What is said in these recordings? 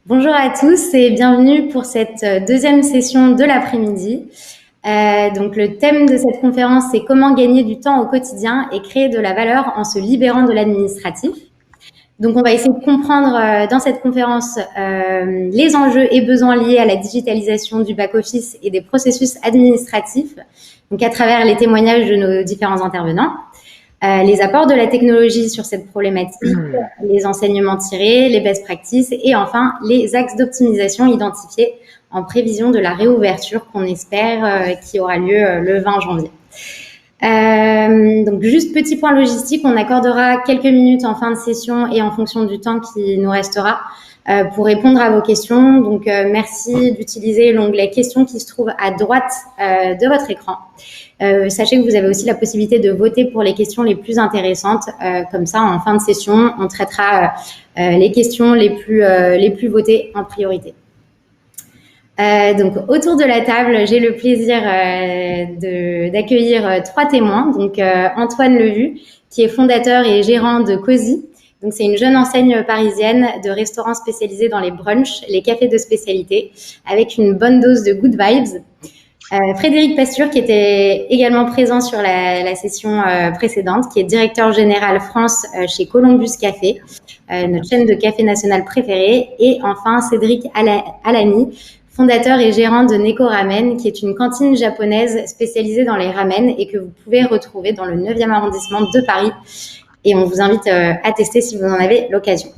Bonjour à tous et bienvenue pour cette deuxième session de l'après-midi. Donc le thème de cette conférence, c'est comment gagner du temps au quotidien et créer de la valeur en se libérant de l'administratif. Donc on va essayer de comprendre dans cette conférence les enjeux et besoins liés à la digitalisation du back-office et des processus administratifs, donc à travers les témoignages de nos différents intervenants. Les apports de la technologie sur cette problématique, les enseignements tirés, les best practices et enfin les axes d'optimisation identifiés en prévision de la réouverture qu'on espère qui aura lieu le 20 janvier. Donc juste petit point logistique, on accordera quelques minutes en fin de session et en fonction du temps qui nous restera pour répondre à vos questions. Donc merci d'utiliser l'onglet questions qui se trouve à droite de votre écran. Sachez que vous avez aussi la possibilité de voter pour les questions les plus intéressantes. Comme ça, en fin de session, on traitera les questions les plus votées en priorité. Donc autour de la table, j'ai le plaisir d'accueillir trois témoins. Donc Antoine Levu, qui est fondateur et gérant de Cozy. Donc c'est une jeune enseigne parisienne de restaurants spécialisés dans les brunchs, les cafés de spécialité, avec une bonne dose de good vibes. Frédéric Pasture, qui était également présent sur la session précédente, qui est directeur général France chez Columbus Café, notre chaîne de café national préférée. Et enfin, Cédric Alani, fondateur et gérant de Neko Ramen, qui est une cantine japonaise spécialisée dans les ramen et que vous pouvez retrouver dans le 9e arrondissement de Paris. Et on vous invite à tester si vous en avez l'occasion.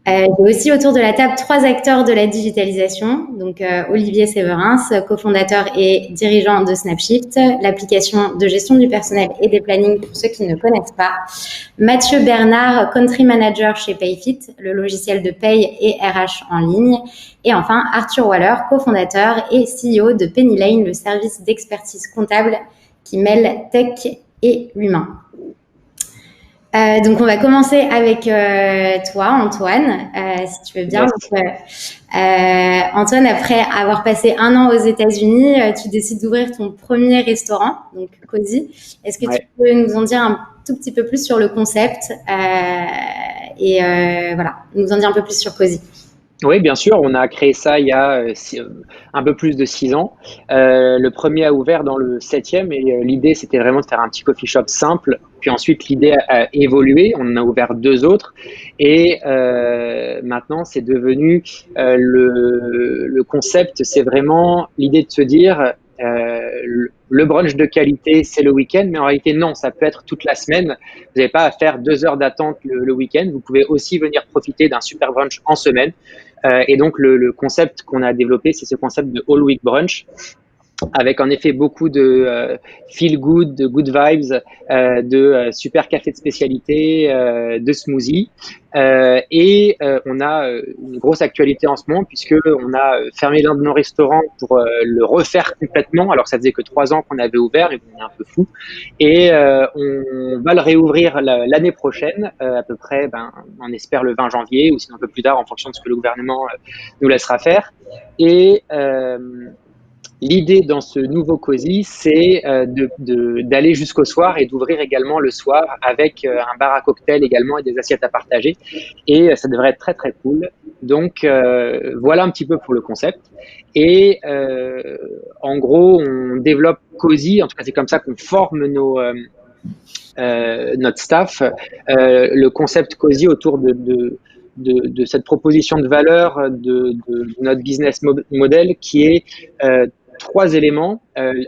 J'ai aussi autour de la table trois acteurs de la digitalisation. Donc Olivier Séverins, cofondateur et dirigeant de Snapshift, l'application de gestion du personnel et des plannings pour ceux qui ne connaissent pas. Mathieu Bernard, country manager chez Payfit, le logiciel de paye et RH en ligne. Et enfin Arthur Waller, cofondateur et CEO de Penny Lane, le service d'expertise comptable qui mêle tech et l'humain. Donc on va commencer avec toi, Antoine, si tu veux bien. Yes. Donc, Antoine, après avoir passé 1 an aux États-Unis, tu décides d'ouvrir ton premier restaurant, donc Cozy. Est-ce que tu peux nous en dire un tout petit peu plus sur le concept et voilà, nous en dire un peu plus sur Cozy. Oui, bien sûr, on a créé ça il y a un peu plus de 6 ans. Le premier a ouvert dans le 7e et l'idée, c'était vraiment de faire un petit coffee shop simple. Puis ensuite, l'idée a évolué. On en a ouvert 2 autres. Et maintenant, c'est devenu le concept, c'est vraiment l'idée de se dire le brunch de qualité, c'est le week-end. Mais en réalité, non, ça peut être toute la semaine. Vous n'avez pas à faire 2 heures d'attente le week-end. Vous pouvez aussi venir profiter d'un super brunch en semaine. Et donc, le concept qu'on a développé, c'est ce concept de All Week Brunch, avec en effet beaucoup de feel good, de good vibes, de super café de spécialité, de smoothie. On a une grosse actualité en ce moment puisque on a fermé l'un de nos restaurants pour le refaire complètement. Alors ça faisait que 3 ans qu'on avait ouvert et on est un peu fou. Et on va le réouvrir l'année prochaine, à peu près, on espère le 20 janvier ou sinon un peu plus tard en fonction de ce que le gouvernement nous laissera faire. Et l'idée dans ce nouveau Cozy, c'est d'aller jusqu'au soir et d'ouvrir également le soir avec un bar à cocktail également et des assiettes à partager. Et ça devrait être très très cool. Donc voilà un petit peu pour le concept. Et en gros, on développe Cozy, en tout cas c'est comme ça qu'on forme notre staff, le concept Cozy autour de cette proposition de valeur de notre business model qui est 3 éléments.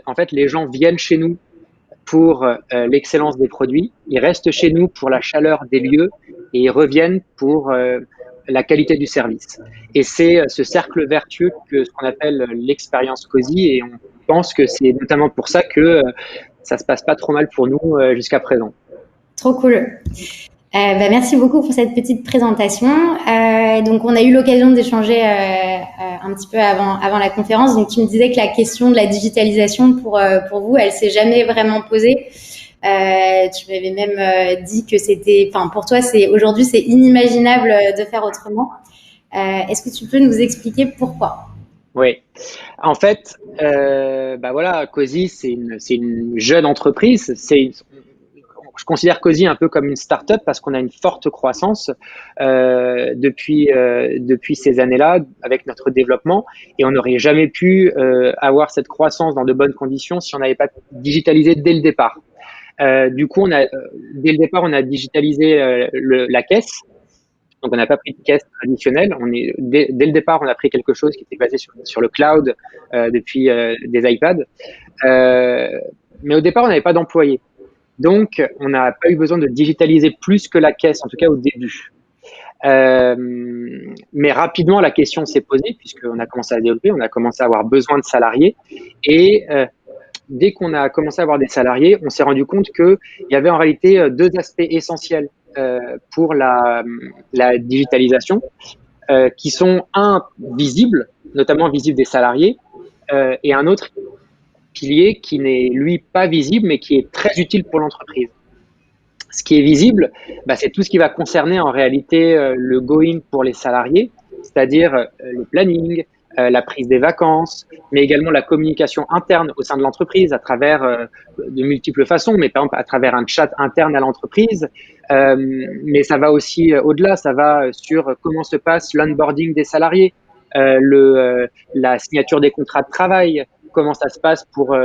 En fait, les gens viennent chez nous pour l'excellence des produits, ils restent chez nous pour la chaleur des lieux et ils reviennent pour la qualité du service. Et c'est ce cercle vertueux ce qu'on appelle l'expérience Cozy et on pense que c'est notamment pour ça que ça se passe pas trop mal pour nous jusqu'à présent. Trop cool. Merci beaucoup pour cette petite présentation. Donc, on a eu l'occasion d'échanger un petit peu avant la conférence. Donc, tu me disais que la question de la digitalisation pour vous, elle s'est jamais vraiment posée. Tu m'avais même dit que c'était, enfin, pour toi, aujourd'hui, c'est inimaginable de faire autrement. Est-ce que tu peux nous expliquer pourquoi? Oui, en fait, voilà, Cozy, c'est une jeune entreprise. je considère Cozy un peu comme une start-up parce qu'on a une forte croissance depuis ces années-là avec notre développement et on n'aurait jamais pu avoir cette croissance dans de bonnes conditions si on n'avait pas digitalisé dès le départ. Du coup, dès le départ, on a digitalisé la caisse. Donc, on n'a pas pris de caisse traditionnelle. Dès le départ, on a pris quelque chose qui était basé sur le cloud depuis des iPads. Mais au départ, on n'avait pas d'employés. Donc, on n'a pas eu besoin de digitaliser plus que la caisse, en tout cas au début. Mais rapidement, la question s'est posée puisqu'on a commencé à développer, on a commencé à avoir besoin de salariés. Et dès qu'on a commencé à avoir des salariés, on s'est rendu compte qu'il y avait en réalité deux aspects essentiels pour la digitalisation, qui sont un visible, notamment visible des salariés, et un autre pilier qui n'est lui pas visible, mais qui est très utile pour l'entreprise. Ce qui est visible, c'est tout ce qui va concerner en réalité le go-in pour les salariés, c'est-à-dire le planning, la prise des vacances, mais également la communication interne au sein de l'entreprise à travers de multiples façons, mais par exemple à travers un chat interne à l'entreprise. Mais ça va aussi au-delà, ça va sur comment se passe l'onboarding des salariés, la signature des contrats de travail, comment ça se passe pour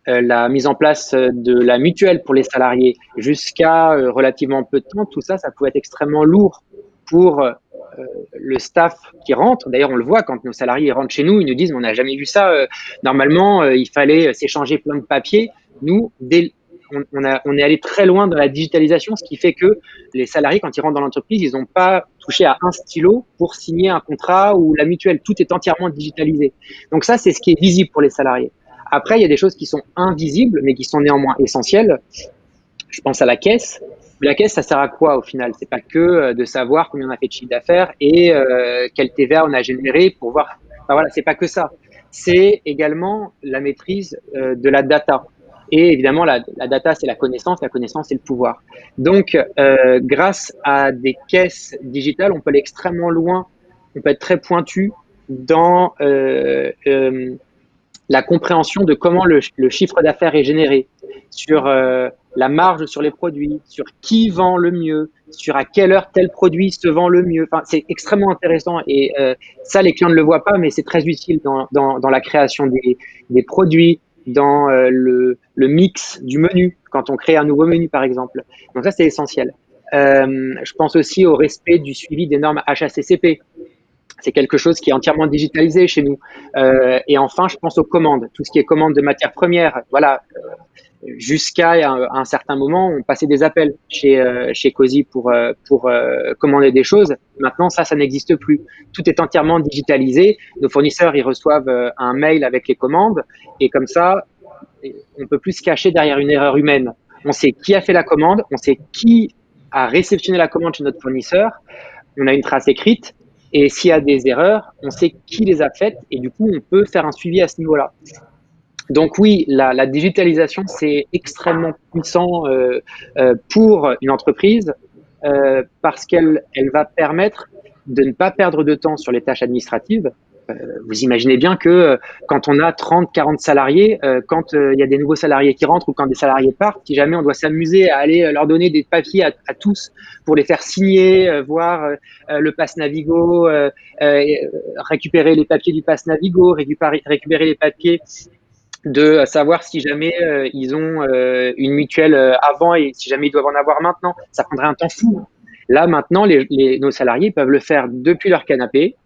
la mise en place de la mutuelle pour les salariés jusqu'à relativement peu de temps. Tout ça, ça peut être extrêmement lourd pour le staff qui rentre. D'ailleurs, on le voit quand nos salariés rentrent chez nous, ils nous disent, on n'a jamais vu ça. Normalement, il fallait s'échanger plein de papiers. Nous, on est allé très loin dans la digitalisation, ce qui fait que les salariés, quand ils rentrent dans l'entreprise, ils n'ont pas touché à un stylo pour signer un contrat ou la mutuelle. Tout est entièrement digitalisé. Donc ça, c'est ce qui est visible pour les salariés. Après, il y a des choses qui sont invisibles, mais qui sont néanmoins essentielles. Je pense à la caisse. La caisse, ça sert à quoi au final? C'est pas que de savoir combien on a fait de chiffre d'affaires et quel TVA on a généré pour voir. Enfin, voilà, c'est pas que ça. C'est également la maîtrise de la data. Et évidemment, la data, c'est la connaissance c'est le pouvoir. Donc, grâce à des caisses digitales, on peut aller extrêmement loin, on peut être très pointu dans la compréhension de comment le chiffre d'affaires est généré, sur la marge sur les produits, sur qui vend le mieux, sur à quelle heure tel produit se vend le mieux. Enfin, c'est extrêmement intéressant et ça, les clients ne le voient pas, mais c'est très utile dans la création des produits, dans le mix du menu, quand on crée un nouveau menu, par exemple. Donc ça, c'est essentiel. Je pense aussi au respect du suivi des normes HACCP. C'est quelque chose qui est entièrement digitalisé chez nous. Et enfin, je pense aux commandes, tout ce qui est commande de matières premières. Voilà, jusqu'à un certain moment, on passait des appels chez Cozy pour commander des choses. Maintenant, ça n'existe plus. Tout est entièrement digitalisé. Nos fournisseurs, ils reçoivent un mail avec les commandes, et comme ça, on peut plus se cacher derrière une erreur humaine. On sait qui a fait la commande, on sait qui a réceptionné la commande chez notre fournisseur. On a une trace écrite. Et s'il y a des erreurs, on sait qui les a faites et du coup, on peut faire un suivi à ce niveau-là. Donc oui, la digitalisation, c'est extrêmement puissant pour une entreprise parce qu'elle va permettre de ne pas perdre de temps sur les tâches administratives. Vous imaginez bien que quand on a 30, 40 salariés, quand il y a des nouveaux salariés qui rentrent ou quand des salariés partent, si jamais on doit s'amuser à aller leur donner des papiers à tous pour les faire signer, voir le pass Navigo, récupérer les papiers du pass Navigo, récupérer les papiers de savoir si jamais ils ont une mutuelle avant et si jamais ils doivent en avoir maintenant, ça prendrait un temps fou. Là, maintenant, nos salariés peuvent le faire depuis leur canapé.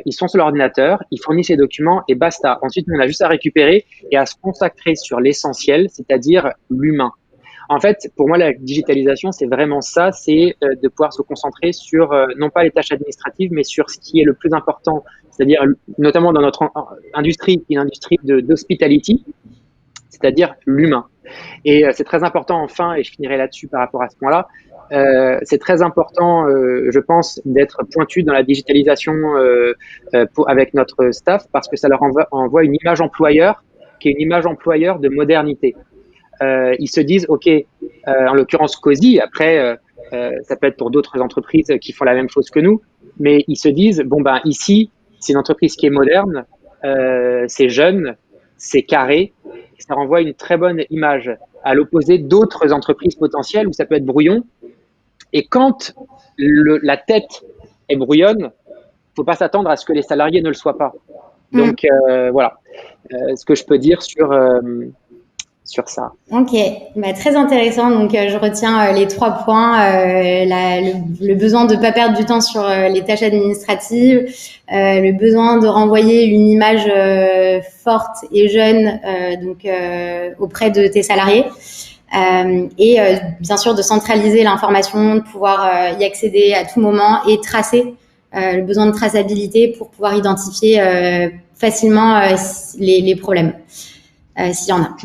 Ils sont sur l'ordinateur, ils fournissent les documents et basta. Ensuite, on a juste à récupérer et à se consacrer sur l'essentiel, c'est-à-dire l'humain. En fait, pour moi, la digitalisation, c'est vraiment ça, c'est de pouvoir se concentrer sur non pas les tâches administratives, mais sur ce qui est le plus important, c'est-à-dire notamment dans notre industrie, une industrie d'hospitality, c'est-à-dire l'humain. Et c'est très important, enfin, et je finirai là-dessus par rapport à ce point-là, c'est très important, je pense, d'être pointu dans la digitalisation avec notre staff parce que ça leur envoie une image employeur qui est une image employeur de modernité. Ils se disent, OK, en l'occurrence Cozy, après, ça peut être pour d'autres entreprises qui font la même chose que nous, mais ils se disent, bon, ben ici, c'est une entreprise qui est moderne, c'est jeune, c'est carré, et ça renvoie une très bonne image. à l'opposé d'autres entreprises potentielles où ça peut être brouillon. Et quand la tête est brouillonne, faut pas s'attendre à ce que les salariés ne le soient pas. Donc voilà ce que je peux dire sur ça. Ok, bah, très intéressant. Donc, je retiens les 3 points. Le besoin de ne pas perdre du temps sur les tâches administratives, le besoin de renvoyer une image forte et jeune auprès de tes salariés. Et bien sûr de centraliser l'information, de pouvoir y accéder à tout moment et tracer le besoin de traçabilité pour pouvoir identifier facilement les problèmes, s'il y en a.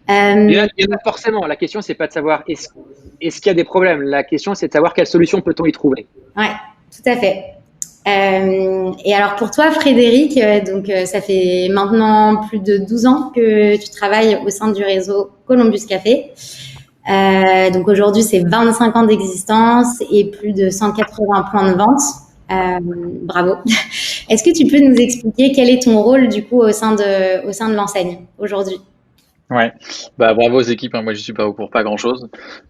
Il y en a forcément. La question, c'est pas de savoir est-ce qu'il y a des problèmes. La question, c'est de savoir quelle solution peut-on y trouver. Ouais, tout à fait. Et alors pour toi, Frédéric, ça fait maintenant plus de 12 ans que tu travailles au sein du réseau Columbus Café. Donc aujourd'hui, c'est 25 ans d'existence et plus de 180 points de vente. Bravo. Est-ce que tu peux nous expliquer quel est ton rôle du coup au sein de l'enseigne aujourd'hui? Ouais, bravo aux équipes, hein. Moi, je suis pas pour pas grand-chose.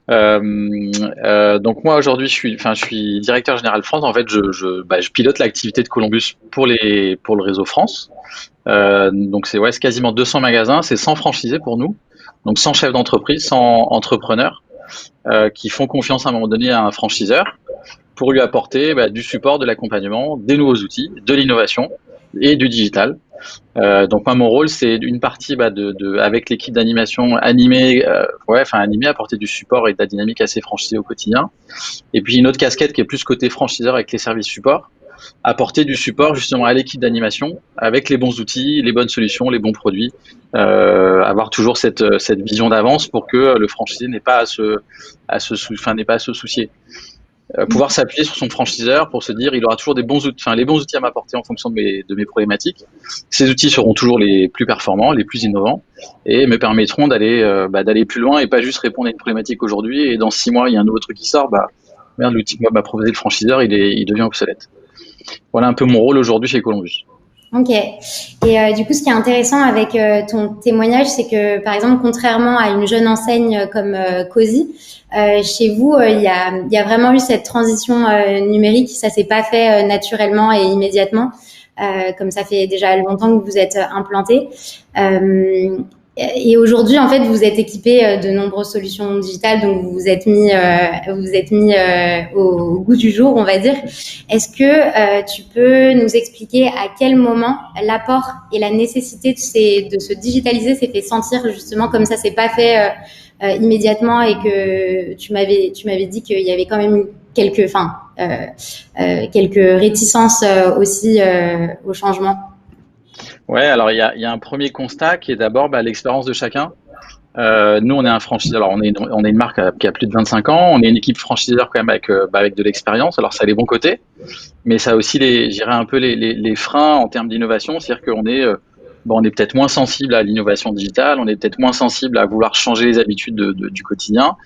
Donc moi aujourd'hui, je suis directeur général France. En fait, je pilote l'activité de Columbus pour le réseau France. Donc c'est quasiment 200 magasins, c'est 100 franchisés pour nous, donc 100 chefs d'entreprise, 100 entrepreneurs qui font confiance à un moment donné à un franchiseur pour lui apporter du support, de l'accompagnement, des nouveaux outils, de l'innovation et du digital. Donc moi mon rôle c'est une partie avec l'équipe d'animation animer, apporter du support et de la dynamique à ses franchisés au quotidien. Et puis une autre casquette qui est plus côté franchiseur avec les services support, apporter du support justement à l'équipe d'animation avec les bons outils, les bonnes solutions, les bons produits, avoir toujours cette vision d'avance pour que le franchisé n'ait pas à se soucier. Pouvoir s'appuyer sur son franchiseur pour se dire il aura toujours les bons outils à m'apporter en fonction de mes problématiques. Ces outils seront toujours les plus performants, les plus innovants et me permettront d'aller plus loin et pas juste répondre à une problématique aujourd'hui et dans 6 mois il y a un nouveau truc qui sort, l'outil que m'a proposé le franchiseur il devient obsolète. Voilà un peu mon rôle aujourd'hui chez Columbus. Ok. Et du coup, ce qui est intéressant avec ton témoignage, c'est que, par exemple, contrairement à une jeune enseigne comme Cozy, chez vous, il y a vraiment eu cette transition numérique. Ça s'est pas fait naturellement et immédiatement, comme ça fait déjà longtemps que vous êtes implanté. Et aujourd'hui, en fait, vous êtes équipé de nombreuses solutions digitales, donc vous vous êtes mis au goût du jour, on va dire. Est-ce que tu peux nous expliquer à quel moment l'apport et la nécessité de se digitaliser s'est fait sentir justement comme ça s'est pas fait immédiatement et que tu m'avais dit qu'il y avait quand même eu quelques réticences aussi au changement? Ouais, alors il y a un premier constat qui est d'abord l'expérience de chacun. Nous, on est un franchiseur. Alors, on est une marque qui a plus de 25 ans. On est une équipe franchiseur quand même avec de l'expérience. Alors, ça a les bons côtés, mais ça a aussi un peu les freins en termes d'innovation. C'est-à-dire qu'on est on est peut-être moins sensible à l'innovation digitale. On est peut-être moins sensible à vouloir changer les habitudes du quotidien.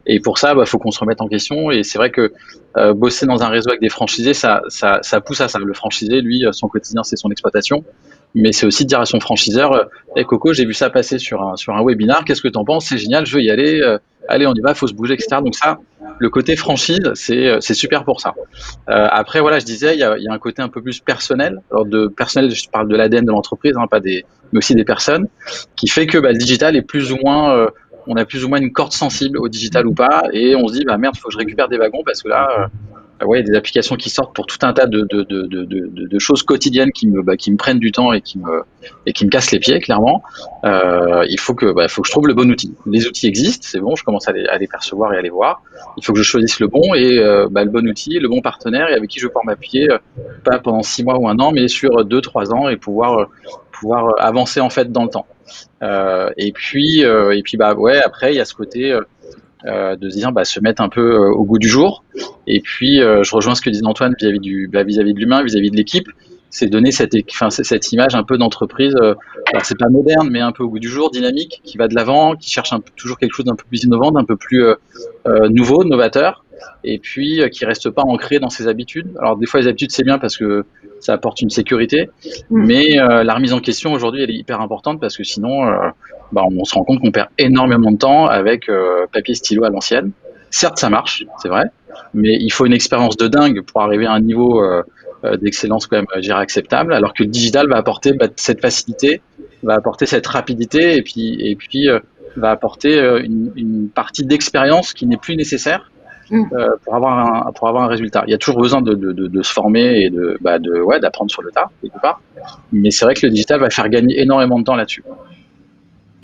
Et pour ça, faut qu'on se remette en question. Et c'est vrai que bosser dans un réseau avec des franchisés, ça pousse à ça. Le franchisé, lui, son quotidien, c'est son exploitation. Mais c'est aussi de dire à son franchiseur, hey Coco, j'ai vu ça passer sur un webinar, qu'est-ce que t'en penses? C'est génial, je veux y aller, allez, on y va, il faut se bouger, etc. Donc ça, le côté franchise, c'est super pour ça. Après, voilà, je disais, il y a un côté un peu plus personnel. Alors de personnel, je parle de l'ADN de l'entreprise, hein, mais aussi des personnes, qui fait que le digital est plus ou moins, on a plus ou moins une corde sensible au digital ou pas, et on se dit, merde, faut que je récupère des wagons parce que là, il y a des applications qui sortent pour tout un tas de choses quotidiennes qui me prennent du temps et qui me cassent les pieds, clairement. Il faut que je trouve le bon outil. Les outils existent, c'est bon, je commence à les percevoir et à les voir. Il faut que je choisisse le bon et le bon outil, le bon partenaire et avec qui je vais pouvoir m'appuyer, pas pendant 6 mois ou 1 an, mais sur 2-3 ans et pouvoir avancer en fait dans le temps. Et puis après il y a ce côté de se dire se mettre un peu au goût du jour. Et puis je rejoins ce que disait Antoine vis-à-vis de l'humain, vis-à-vis de l'équipe, c'est donner cette image un peu d'entreprise, alors c'est pas moderne mais un peu au goût du jour, dynamique, qui va de l'avant, qui cherche toujours quelque chose d'un peu plus innovant, d'un peu plus nouveau, novateur, et puis qui reste pas ancré dans ses habitudes. Alors des fois les habitudes c'est bien parce que ça apporte une sécurité, mais la remise en question aujourd'hui elle est hyper importante parce que sinon on se rend compte qu'on perd énormément de temps avec papier stylo à l'ancienne. Certes, ça marche, c'est vrai, mais il faut une expérience de dingue pour arriver à un niveau d'excellence quand même, je dirais, acceptable, alors que le digital va apporter cette facilité, va apporter cette rapidité, et puis va apporter une partie d'expérience qui n'est plus nécessaire pour avoir un résultat. Il y a toujours besoin de se former et d'apprendre sur le tas, quelque part. Mais c'est vrai que le digital va faire gagner énormément de temps là-dessus.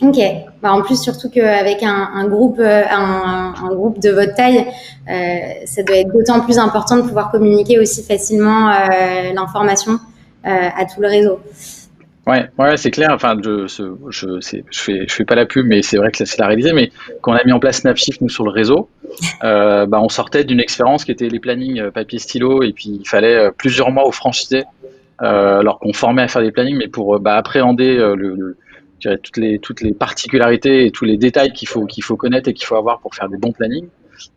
Ok. Bah, en plus, surtout qu'avec un groupe de votre taille, ça doit être d'autant plus important de pouvoir communiquer aussi facilement l'information à tout le réseau. Ouais, c'est clair. Enfin, je fais pas la pub, mais c'est vrai que c'est la réalité. Mais quand on a mis en place Snapshift, nous, sur le réseau, on sortait d'une expérience qui était les plannings papier stylo, et puis il fallait plusieurs mois aux franchisés, alors qu'on formait à faire des plannings, mais pour appréhender je dirais, toutes les particularités et tous les détails qu'il faut connaître et qu'il faut avoir pour faire des bons plannings.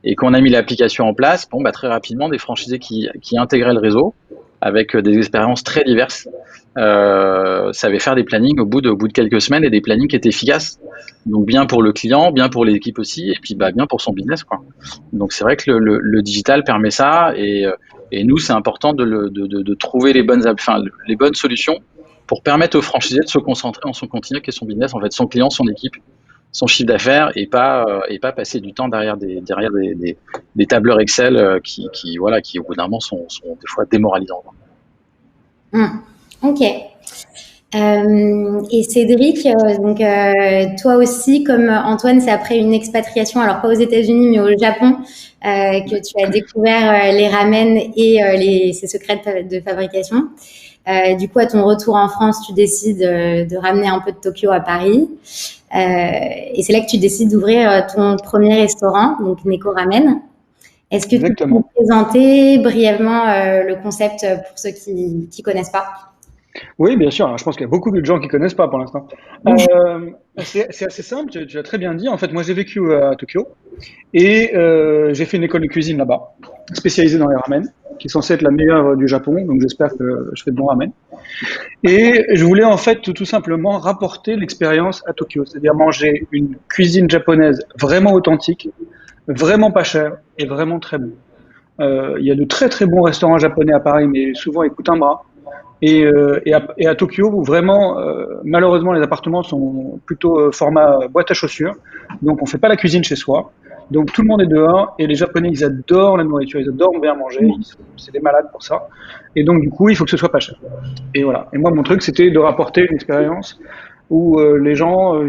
Et quand on a mis l'application en place, très rapidement, des franchisés qui intégraient le réseau avec des expériences très diverses, savaient faire des plannings au bout de quelques semaines, et des plannings qui étaient efficaces. Donc bien pour le client, bien pour l'équipe aussi, et puis bien pour son business, quoi. Donc c'est vrai que le digital permet ça, et nous, c'est important de trouver les bonnes solutions pour permettre aux franchisés de se concentrer dans son continuum, qui est son business, en fait, son client, son équipe, son chiffre d'affaires, et pas passer du temps derrière des tableurs Excel qui au bout d'un moment sont des fois démoralisants. Ok. Et Cédric, toi aussi, comme Antoine, c'est après une expatriation, alors pas aux États-Unis mais au Japon, que tu as découvert les ramen et ses secrets de fabrication. Du coup, à ton retour en France, tu décides de ramener un peu de Tokyo à Paris. Et c'est là que tu décides d'ouvrir ton premier restaurant, donc Neko Ramen. Est-ce que tu peux nous présenter brièvement le concept pour ceux qui connaissent pas? Oui, bien sûr. Alors, je pense qu'il y a beaucoup de gens qui connaissent pas pour l'instant. C'est assez simple, tu l'as très bien dit. En fait, moi, j'ai vécu à Tokyo et j'ai fait une école de cuisine là-bas, spécialisée dans les ramen, qui est censée être la meilleure du Japon. Donc, j'espère que je fais de bons ramen. Et je voulais en fait tout simplement rapporter l'expérience à Tokyo, c'est-à-dire manger une cuisine japonaise vraiment authentique, vraiment pas chère et vraiment très bon. Il y a de très très bons restaurants japonais à Paris, mais souvent ils coûtent un bras. Et à Tokyo, où vraiment, malheureusement, les appartements sont plutôt format boîte à chaussures. Donc, on fait pas la cuisine chez soi. Donc, tout le monde est dehors. Et les Japonais, ils adorent la nourriture. Ils adorent bien manger. C'est des malades pour ça. Et donc, du coup, il faut que ce soit pas cher. Et voilà. Et moi, mon truc, c'était de rapporter une expérience où les gens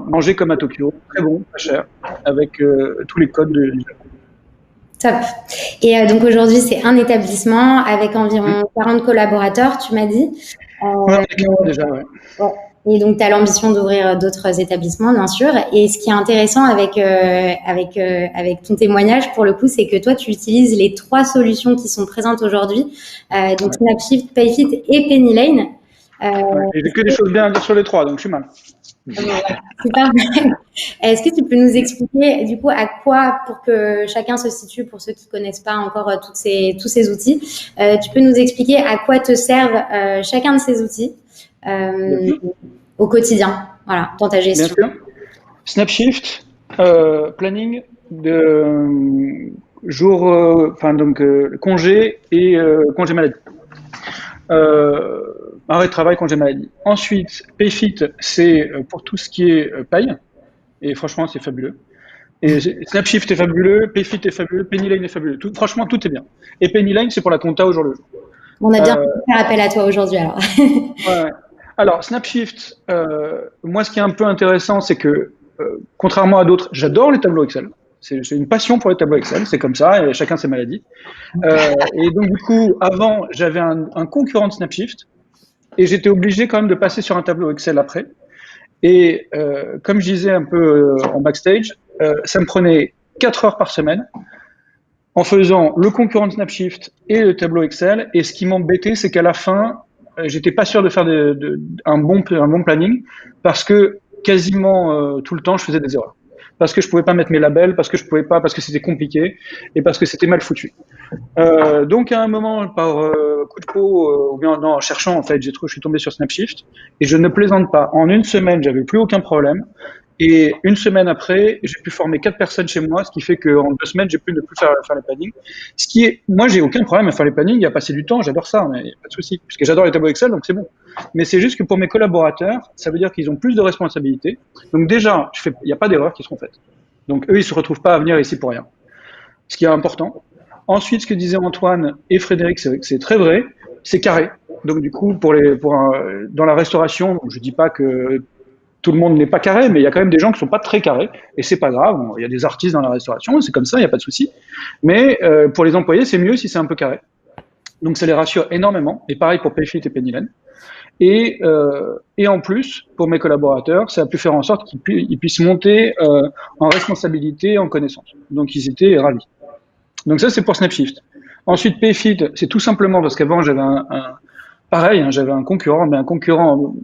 manger comme à Tokyo. Très bon, pas cher. Avec tous les codes du Japon. Top. Et donc aujourd'hui, c'est un établissement avec environ 40 collaborateurs, tu m'as dit. Déjà, ouais. Et donc, tu as l'ambition d'ouvrir d'autres établissements, bien sûr. Et ce qui est intéressant avec ton témoignage, pour le coup, c'est que toi, tu utilises les 3 solutions qui sont présentes aujourd'hui. Donc, Snapshift, Payfit et Penny Lane. J'ai que des choses bien à dire sur les 3, donc je suis mal. Super. Est-ce que tu peux nous expliquer du coup à quoi, pour que chacun se situe, pour ceux qui connaissent pas encore tous ces outils, tu peux nous expliquer à quoi te servent chacun de ces outils au quotidien, voilà, dans ta gestion. Bien sûr. Snapshift, planning de congé et congé maladie. Arrêt de travail, congé maladie. Ensuite, Payfit, c'est pour tout ce qui est paye. Et franchement, c'est fabuleux. Et Snapshift est fabuleux, Payfit est fabuleux, Pennyline est fabuleux. Franchement, tout est bien. Et Pennyline, c'est pour la compta au jour le jour. On a bien fait appel à toi aujourd'hui, alors. Ouais. Alors, Snapshift, moi, ce qui est un peu intéressant, c'est que, contrairement à d'autres, j'adore les tableaux Excel. J'ai une passion pour les tableaux Excel, c'est comme ça, et chacun ses maladies. Et donc, du coup, avant, j'avais un concurrent de Snapshift, et j'étais obligé quand même de passer sur un tableau Excel après. Et comme je disais un peu en backstage, ça me prenait 4 heures par semaine en faisant le concurrent de Snapshift et le tableau Excel. Et ce qui m'embêtait, c'est qu'à la fin, j'étais pas sûr de faire un bon planning parce que quasiment tout le temps, je faisais des erreurs. parce que je pouvais pas mettre mes labels, parce que je pouvais pas, parce que c'était compliqué et parce que c'était mal foutu. Donc à un moment, par coup de peau, ou bien non, en cherchant en fait, je suis tombé sur Snapshift et je ne plaisante pas. En une semaine, j'avais plus aucun problème. Et une semaine après, j'ai pu former 4 personnes chez moi, ce qui fait qu'en 2 semaines, j'ai pu ne plus faire les plannings. Ce qui est, moi, j'ai aucun problème à faire les plannings, à passer du temps, j'adore ça, mais y a pas de souci, puisque j'adore les tableaux Excel, donc c'est bon. Mais c'est juste que pour mes collaborateurs, ça veut dire qu'ils ont plus de responsabilités. Donc déjà, il n'y a pas d'erreurs qui seront faites. Donc eux, ils se retrouvent pas à venir ici pour rien. Ce qui est important. Ensuite, ce que disaient Antoine et Frédéric, c'est très vrai, c'est carré. Donc du coup, dans la restauration, je dis pas que tout le monde n'est pas carré, mais il y a quand même des gens qui sont pas très carrés, et c'est pas grave. Il y a des artistes dans la restauration, c'est comme ça, il n'y a pas de souci. Mais pour les employés, c'est mieux si c'est un peu carré. Donc ça les rassure énormément. Et pareil pour Payfit et Pennylen. Et en plus, pour mes collaborateurs, ça a pu faire en sorte qu'ils puissent monter en responsabilité, en connaissance. Donc ils étaient ravis. Donc ça, c'est pour Snapshift. Ensuite, Payfit, c'est tout simplement parce qu'avant, j'avais pareil, hein, j'avais un concurrent, mais un concurrent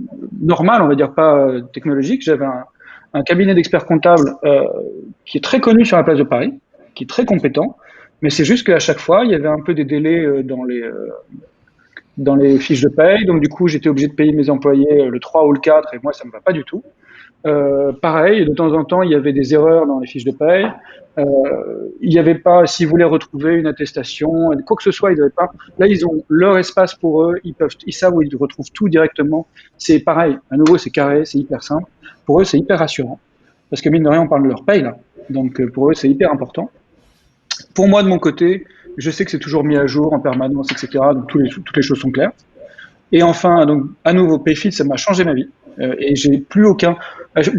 normal, on va dire pas technologique. J'avais un cabinet d'experts comptables qui est très connu sur la place de Paris, qui est très compétent, mais c'est juste qu'à chaque fois, il y avait un peu des délais dans les fiches de paye. Donc du coup, j'étais obligé de payer mes employés le 3 ou le 4, et moi, ça me va pas du tout. Pareil, de temps en temps, il y avait des erreurs dans les fiches de paye. Il n'y avait pas, s'ils voulaient retrouver une attestation, quoi que ce soit, ils n'avaient pas. Là, ils ont leur espace pour eux, ils savent où ils retrouvent tout directement. C'est pareil, à nouveau, c'est carré, c'est hyper simple. Pour eux, c'est hyper rassurant. Parce que mine de rien, on parle de leur paye, là. Donc, pour eux, c'est hyper important. Pour moi, de mon côté, je sais que c'est toujours mis à jour en permanence, etc. Donc, toutes les choses sont claires. Et enfin, donc, à nouveau, Payfit, ça m'a changé ma vie. Et j'ai plus aucun.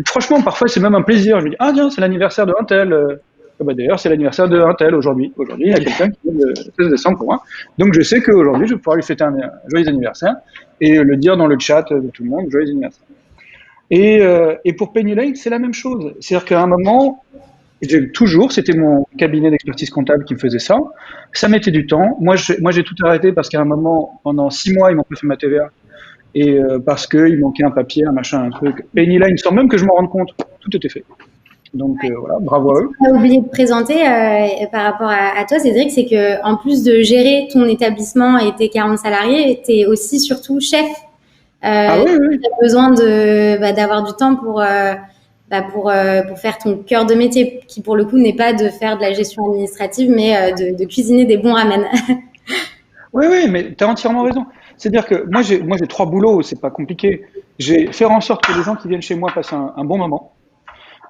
Franchement, parfois, c'est même un plaisir. Je me dis, ah, tiens, c'est l'anniversaire de un tel. D'ailleurs, c'est l'anniversaire de un tel aujourd'hui. Aujourd'hui, il y a quelqu'un qui est le 16 décembre pour moi. Donc, je sais qu'aujourd'hui, je vais pouvoir lui fêter un joyeux anniversaire et le dire dans le chat de tout le monde, joyeux anniversaire. Et pour Pennylen, c'est la même chose. C'est-à-dire qu'à un moment, c'était mon cabinet d'expertise comptable qui me faisait ça. Ça mettait du temps. Moi, j'ai tout arrêté parce qu'à un moment, pendant 6 mois, ils m'ont pas fait ma TVA. Et parce qu'il manquait un papier, un machin, un truc. Pennylen, sans même que je m'en rende compte, tout était fait. Donc voilà, bravo à eux. Ce qu'on a oublié de présenter par rapport à toi, Cédric, c'est que en plus de gérer ton établissement et tes 40 salariés, tu es aussi surtout chef. Ah oui, oui. Tu as besoin d'avoir du temps pour faire ton cœur de métier, qui pour le coup n'est pas de faire de la gestion administrative, mais de cuisiner des bons ramen. Oui, oui, mais tu as entièrement raison. C'est-à-dire que moi j'ai 3 boulots, c'est pas compliqué. J'ai faire en sorte que les gens qui viennent chez moi passent un bon moment.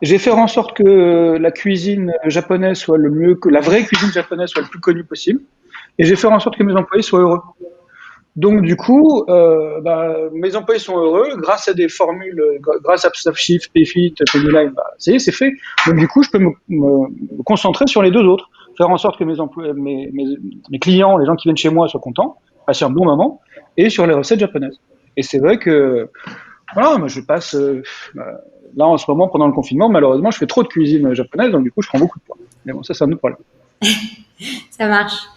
J'ai fait en sorte que la cuisine japonaise soit la vraie cuisine japonaise soit le plus connue possible. Et j'ai fait en sorte que mes employés soient heureux. Donc du coup, mes employés sont heureux grâce à des formules, grâce à Snapshift, Payfit, Pennylen, ça y est, c'est fait. Donc du coup, je peux me concentrer sur les 2 autres, faire en sorte que mes clients, les gens qui viennent chez moi, soient contents, passent un bon moment, et sur les recettes japonaises. Et c'est vrai que voilà, moi je passe là en ce moment pendant le confinement, malheureusement, je fais trop de cuisine japonaise, donc du coup, je prends beaucoup de poids. Mais bon, ça c'est un autre problème. Ça marche.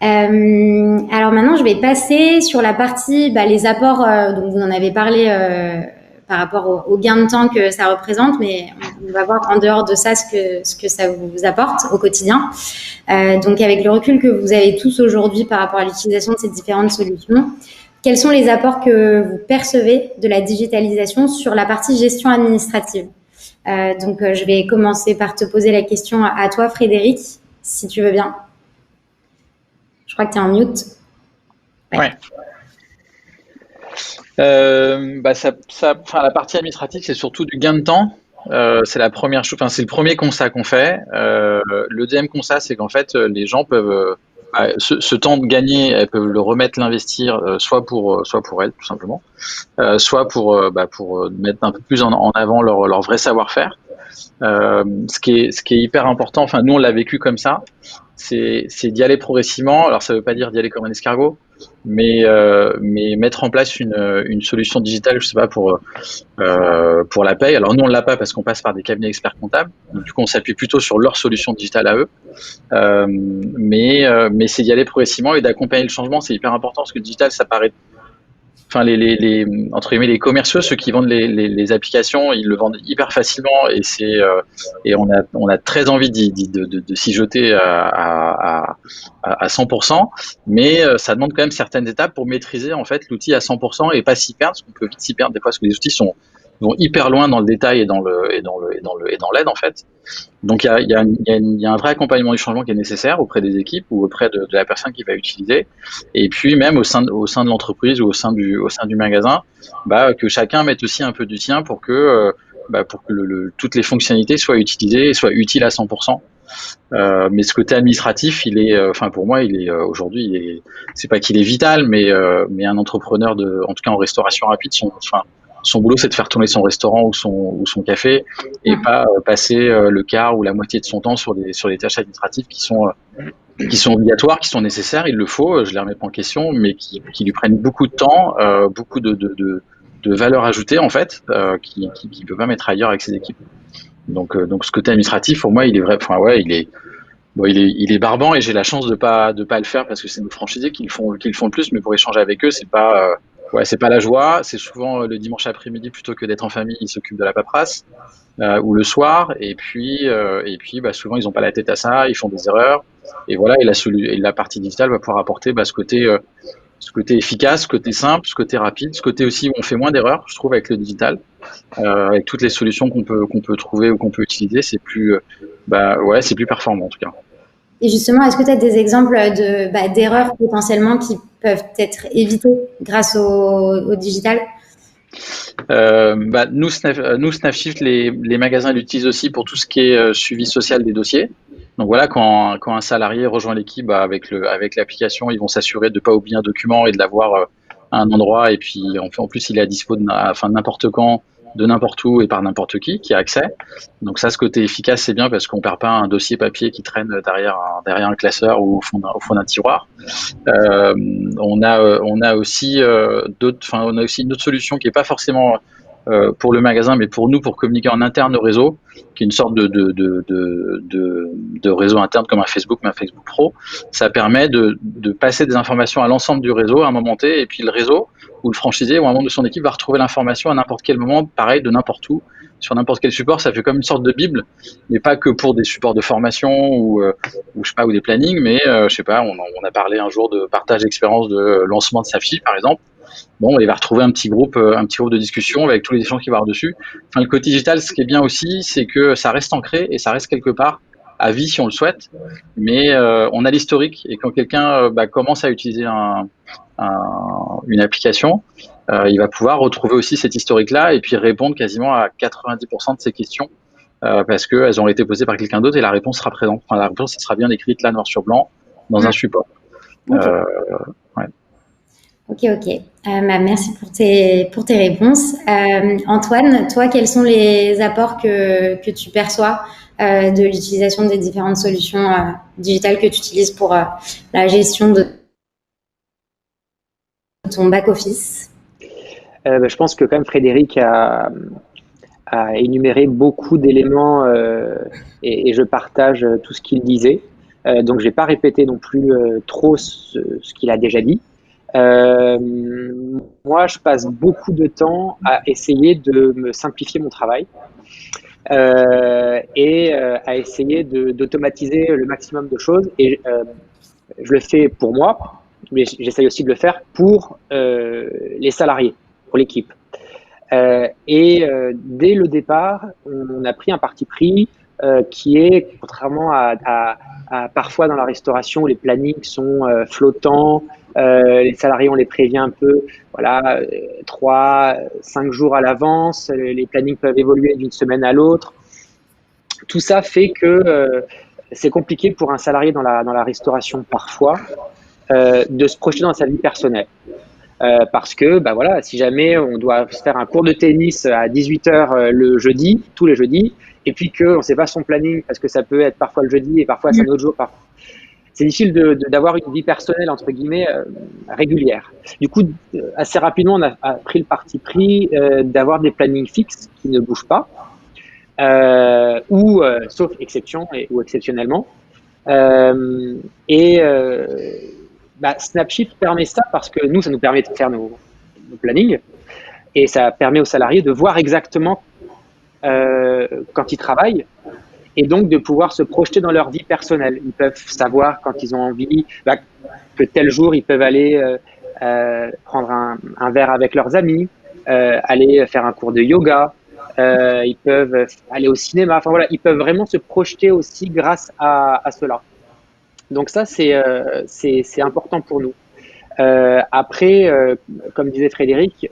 Alors maintenant, je vais passer sur la partie les apports dont vous en avez parlé par rapport au gain de temps que ça représente, mais on va voir en dehors de ça ce que ça vous apporte au quotidien. Donc avec le recul que vous avez tous aujourd'hui par rapport à l'utilisation de ces différentes solutions, quels sont les apports que vous percevez de la digitalisation sur la partie gestion administrative? Donc je vais commencer par te poser la question à toi, Frédéric, si tu veux bien. Je crois que tu es en mute. Ouais. La partie administrative, c'est surtout du gain de temps. C'est la première chose. Enfin, c'est le premier constat qu'on fait. Le deuxième constat, c'est qu'en fait, les gens peuvent ce temps de gagner, elles peuvent le remettre, l'investir, soit pour elles, tout simplement, soit pour mettre un peu plus en avant leur vrai savoir-faire. Ce qui est hyper important. Enfin, nous, on l'a vécu comme ça. C'est d'y aller progressivement. Alors, ça veut pas dire d'y aller comme un escargot, mais mettre en place une solution digitale, je sais pas, pour la paye. Alors, nous, on l'a pas parce qu'on passe par des cabinets experts comptables. Donc, du coup, on s'appuie plutôt sur leur solution digitale à eux. Mais c'est d'y aller progressivement et d'accompagner le changement. C'est hyper important parce que le digital, ça paraît enfin entre guillemets les commerciaux, ceux qui vendent les applications, ils le vendent hyper facilement et on a très envie de s'y jeter à 100%, mais ça demande quand même certaines étapes pour maîtriser en fait l'outil à 100% et pas s'y perdre, parce qu'on peut vite s'y perdre des fois parce que les outils vont hyper loin dans le détail et dans l'aide en fait. Donc il y a un vrai accompagnement du changement qui est nécessaire auprès des équipes ou auprès de la personne qui va utiliser, et puis même au sein de l'entreprise ou au sein du magasin, que chacun mette aussi un peu du sien pour que toutes les fonctionnalités soient utilisées et soient utiles à 100%. Mais ce côté administratif, il est, pour moi, il est aujourd'hui, c'est pas qu'il est vital, mais un entrepreneur en tout cas en restauration rapide, son boulot, c'est de faire tourner son restaurant ou son café et pas passer le quart ou la moitié de son temps sur les tâches administratives qui sont obligatoires, qui sont nécessaires. Il le faut, je les remets pas en question, mais qui lui prennent beaucoup de temps, beaucoup de valeur ajoutée en fait, qui peut pas mettre ailleurs avec ses équipes. Donc ce côté administratif, pour moi, il est vrai. Enfin ouais, il est barbant, et j'ai la chance de pas le faire parce que c'est nos franchisés qui le font le plus. Mais pour échanger avec eux, c'est pas la joie. C'est souvent le dimanche après-midi, plutôt que d'être en famille, ils s'occupent de la paperasse, ou le soir. Et puis souvent ils ont pas la tête à ça, ils font des erreurs. Et voilà, et la partie digitale va pouvoir apporter ce côté efficace, ce côté simple, ce côté rapide, ce côté aussi où on fait moins d'erreurs, je trouve, avec le digital, avec toutes les solutions qu'on peut trouver ou qu'on peut utiliser, c'est plus performant en tout cas. Et justement, est-ce que tu as des exemples d'erreurs potentiellement qui peuvent être évitées grâce au digital? Nous, Snapshift, les magasins l'utilisent aussi pour tout ce qui est suivi social des dossiers. Donc voilà, quand un salarié rejoint l'équipe, avec l'application, ils vont s'assurer de ne pas oublier un document et de l'avoir à un endroit. Et puis en plus, il est à dispo de n'importe quand, de n'importe où et par n'importe qui a accès. Donc ça, ce côté efficace, c'est bien parce qu'on perd pas un dossier papier qui traîne derrière un classeur ou au fond d'un tiroir. On a aussi une autre solution qui est pas forcément pour le magasin, mais pour nous, pour communiquer en interne au réseau, qui est une sorte de réseau interne comme un Facebook, mais un Facebook Pro. Ça permet de passer des informations à l'ensemble du réseau à un moment T, et puis le réseau ou le franchisé ou un membre de son équipe va retrouver l'information à n'importe quel moment, pareil, de n'importe où, sur n'importe quel support. Ça fait comme une sorte de bible, mais pas que pour des supports de formation ou je sais pas, ou des plannings, mais je sais pas, on a parlé un jour de partage d'expérience de lancement de Safi, par exemple. Bon, il va retrouver un petit groupe de discussion avec tous les échanges qu'il va y avoir dessus. Enfin, le côté digital, ce qui est bien aussi, c'est que ça reste ancré et ça reste quelque part à vie si on le souhaite. Mais on a l'historique, et quand quelqu'un commence à utiliser une application, il va pouvoir retrouver aussi cet historique-là et puis répondre quasiment à 90% de ses questions parce qu'elles ont été posées par quelqu'un d'autre et la réponse sera présente. Enfin, la réponse sera bien écrite là, noir sur blanc, dans un support. Okay. Ouais. Ok. Merci pour tes réponses. Antoine, toi, quels sont les apports que tu perçois de l'utilisation des différentes solutions digitales que tu utilises pour la gestion de ton back-office? Je pense que quand même Frédéric a énuméré beaucoup d'éléments et je partage tout ce qu'il disait. Donc je vais pas répéter non plus trop ce qu'il a déjà dit. Moi, je passe beaucoup de temps à essayer de me simplifier mon travail et à essayer d'automatiser le maximum de choses. Et je le fais pour moi, mais j'essaye aussi de le faire pour les salariés, pour l'équipe. Dès le départ, on a pris un parti pris qui est, contrairement à parfois dans la restauration où les plannings sont flottants, les salariés, on les prévient un peu, 3-5 jours à l'avance, les plannings peuvent évoluer d'une semaine à l'autre. Tout ça fait que c'est compliqué pour un salarié dans la restauration parfois de se projeter dans sa vie personnelle. Parce que si jamais on doit se faire un cours de tennis à 18h le jeudi, tous les jeudis, et puis qu'on ne sait pas son planning parce que ça peut être parfois le jeudi et parfois c'est un autre jour, c'est difficile d'avoir une vie personnelle entre guillemets régulière. Du coup, assez rapidement, on a pris le parti pris d'avoir des plannings fixes qui ne bougent pas, sauf exception ou exceptionnellement. Snapshift permet ça parce que nous, ça nous permet de faire nos plannings. Et ça permet aux salariés de voir exactement quand ils travaillent et donc de pouvoir se projeter dans leur vie personnelle. Ils peuvent savoir quand ils ont envie que tel jour, ils peuvent aller prendre un verre avec leurs amis, aller faire un cours de yoga, ils peuvent aller au cinéma. Enfin voilà, ils peuvent vraiment se projeter aussi grâce à cela. Donc ça, c'est important pour nous. Après, comme disait Frédéric,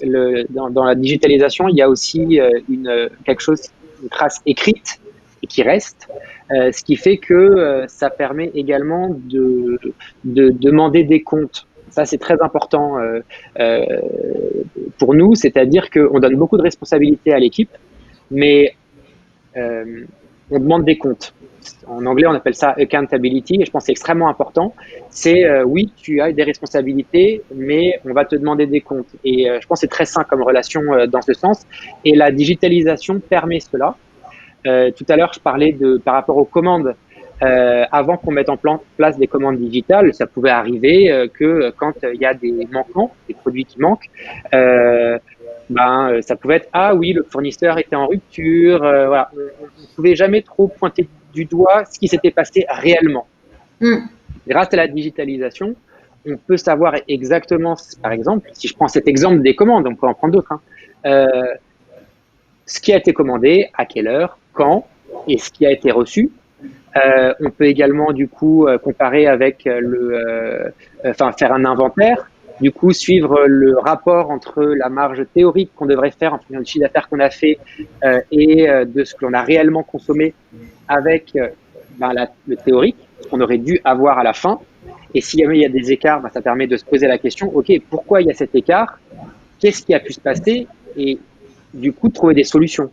dans la digitalisation, il y a aussi quelque chose, une trace écrite et qui reste, ce qui fait que ça permet également de demander des comptes. Ça, c'est très important pour nous, c'est-à-dire qu'on donne beaucoup de responsabilités à l'équipe, mais on demande des comptes. En anglais, on appelle ça accountability, et je pense que c'est extrêmement important. C'est oui, tu as des responsabilités, mais on va te demander des comptes. Et je pense que c'est très sain comme relation dans ce sens. Et la digitalisation permet cela. Tout à l'heure, je parlais par rapport aux commandes. Avant qu'on mette en place des commandes digitales, ça pouvait arriver que quand il y a des manquements, des produits qui manquent, ça pouvait être ah oui, le fournisseur était en rupture. Voilà, on ne pouvait jamais trop pointer du doigt ce qui s'était passé réellement. Grâce à la digitalisation, on peut savoir exactement, par exemple, si je prends cet exemple des commandes, on peut en prendre d'autres, ce qui a été commandé, à quelle heure, quand, et ce qui a été reçu. On peut également du coup comparer avec faire un inventaire, du coup suivre le rapport entre la marge théorique qu'on devrait faire en fonction du chiffre d'affaires qu'on a fait et de ce que l'on a réellement consommé avec le théorique, ce qu'on aurait dû avoir à la fin. Et si jamais il y a des écarts, ça permet de se poser la question, ok, pourquoi il y a cet écart? Qu'est-ce qui a pu se passer? Et du coup, trouver des solutions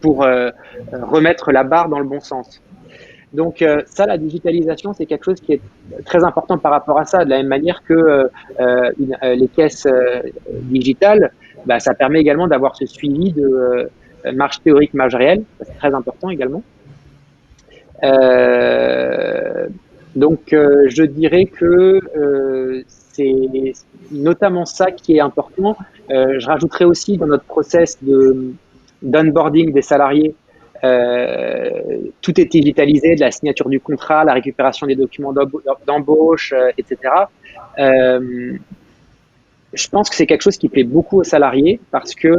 pour remettre la barre dans le bon sens. Donc ça, la digitalisation, c'est quelque chose qui est très important par rapport à ça. De la même manière que les caisses digitales, ça permet également d'avoir ce suivi de marge théorique, marge réelle. C'est très important également. Donc je dirais que c'est notamment ça qui est important. Je rajouterais aussi dans notre process d'onboarding des salariés, tout est digitalisé, de la signature du contrat, la récupération des documents d'embauche, etc. Je pense que c'est quelque chose qui plaît beaucoup aux salariés parce que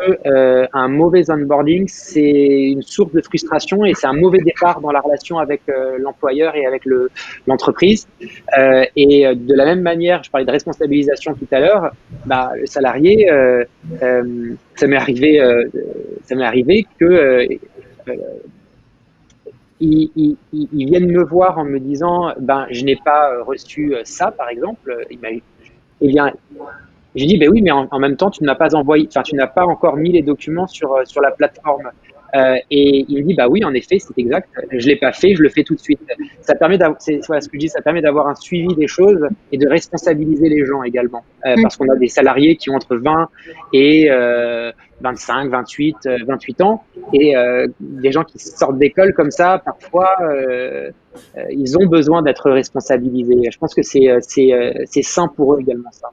un mauvais onboarding, c'est une source de frustration et c'est un mauvais départ dans la relation avec l'employeur et avec l'entreprise. Et de la même manière, je parlais de responsabilisation tout à l'heure, le salarié, ça m'est arrivé que ils viennent me voir en me disant je n'ai pas reçu ça par exemple. Eh bien, j'ai dit, oui, mais en même temps, tu n'as pas envoyé, tu n'as pas encore mis les documents sur la plateforme. Et il me dit, oui, en effet, c'est exact. Je l'ai pas fait, je le fais tout de suite. Ça permet voilà ce que je dis, ça permet d'avoir un suivi des choses et de responsabiliser les gens également. Parce qu'on a des salariés qui ont entre 20 et 25, 28, 28 ans. Et des gens qui sortent d'école comme ça, parfois, ils ont besoin d'être responsabilisés. Je pense que c'est sain pour eux également, ça.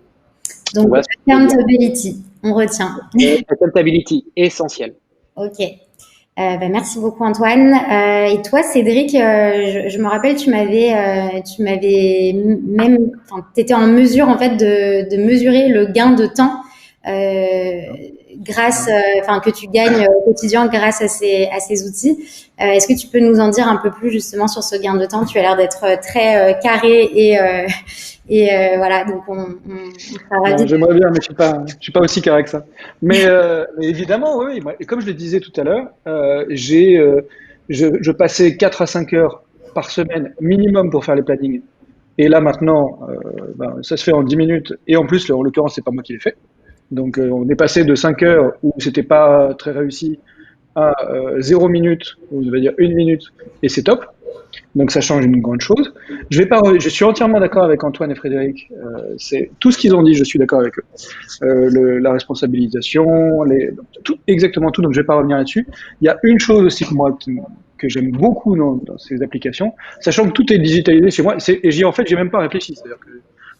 Donc, accountability, on retient. Accountability, essentiel. Ok. Merci beaucoup, Antoine. Et toi, Cédric, je me rappelle, tu m'avais même, t'étais en mesure, en fait, de mesurer le gain de temps que tu gagnes au quotidien grâce à ces outils. Est-ce que tu peux nous en dire un peu plus justement sur ce gain de temps? Tu as l'air d'être très carré et voilà, donc on sera ravis. J'aimerais bien, mais je suis pas aussi carré que ça. Mais évidemment, oui. Et comme je le disais tout à l'heure, je passais 4 à 5 heures par semaine minimum pour faire les plannings. Et là maintenant, ça se fait en 10 minutes. Et en plus, en l'occurrence, c'est pas moi qui l'ai fait. Donc on est passé de 5 heures où c'était pas très réussi à 0 minute, ou on va dire 1 minute, et c'est top. Donc ça change une grande chose. Je suis entièrement d'accord avec Antoine et Frédéric. C'est tout ce qu'ils ont dit, je suis d'accord avec eux. La responsabilisation, exactement tout. Donc je vais pas revenir là-dessus. Il y a une chose aussi que j'aime beaucoup dans ces applications, sachant que tout est digitalisé chez moi. Et en fait, j'ai même pas réfléchi. C'est-à-dire que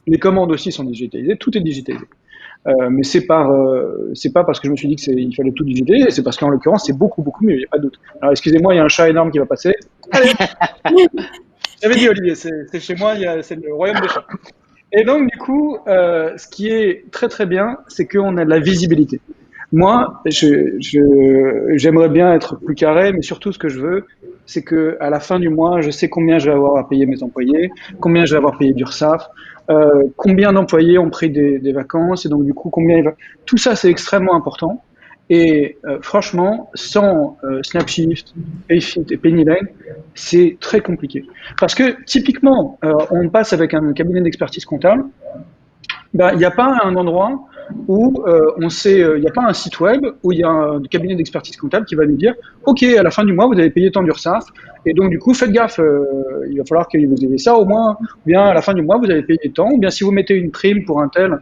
les commandes aussi sont digitalisées, tout est digitalisé. Mais c'est pas parce que je me suis dit il fallait tout digiter, c'est parce qu'en l'occurrence, c'est beaucoup, beaucoup mieux, il n'y a pas de doute. Alors, excusez-moi, il y a un chat énorme qui va passer. Allez. J'avais dit, Olivier, c'est chez moi, c'est le royaume des chats. Et donc, du coup, ce qui est très, très bien, c'est qu'on a de la visibilité. Moi, j'aimerais bien être plus carré, mais surtout, ce que je veux, c'est que à la fin du mois, je sais combien je vais avoir à payer mes employés, combien je vais avoir payé d'URSSAF, combien d'employés ont pris des vacances, et donc du coup, tout ça, c'est extrêmement important. Et franchement, sans Snapshift, Payfit et Pennyline, c'est très compliqué. Parce que typiquement, on passe avec un cabinet d'expertise comptable, il n'y a pas un endroit où il n'y a pas un site web où il y a un cabinet d'expertise comptable qui va nous dire OK, à la fin du mois, vous avez payé tant d'URSSAF, et donc du coup, faites gaffe, il va falloir que vous ayez ça au moins, ou bien à la fin du mois, vous avez payé tant, ou bien si vous mettez une prime pour un tel,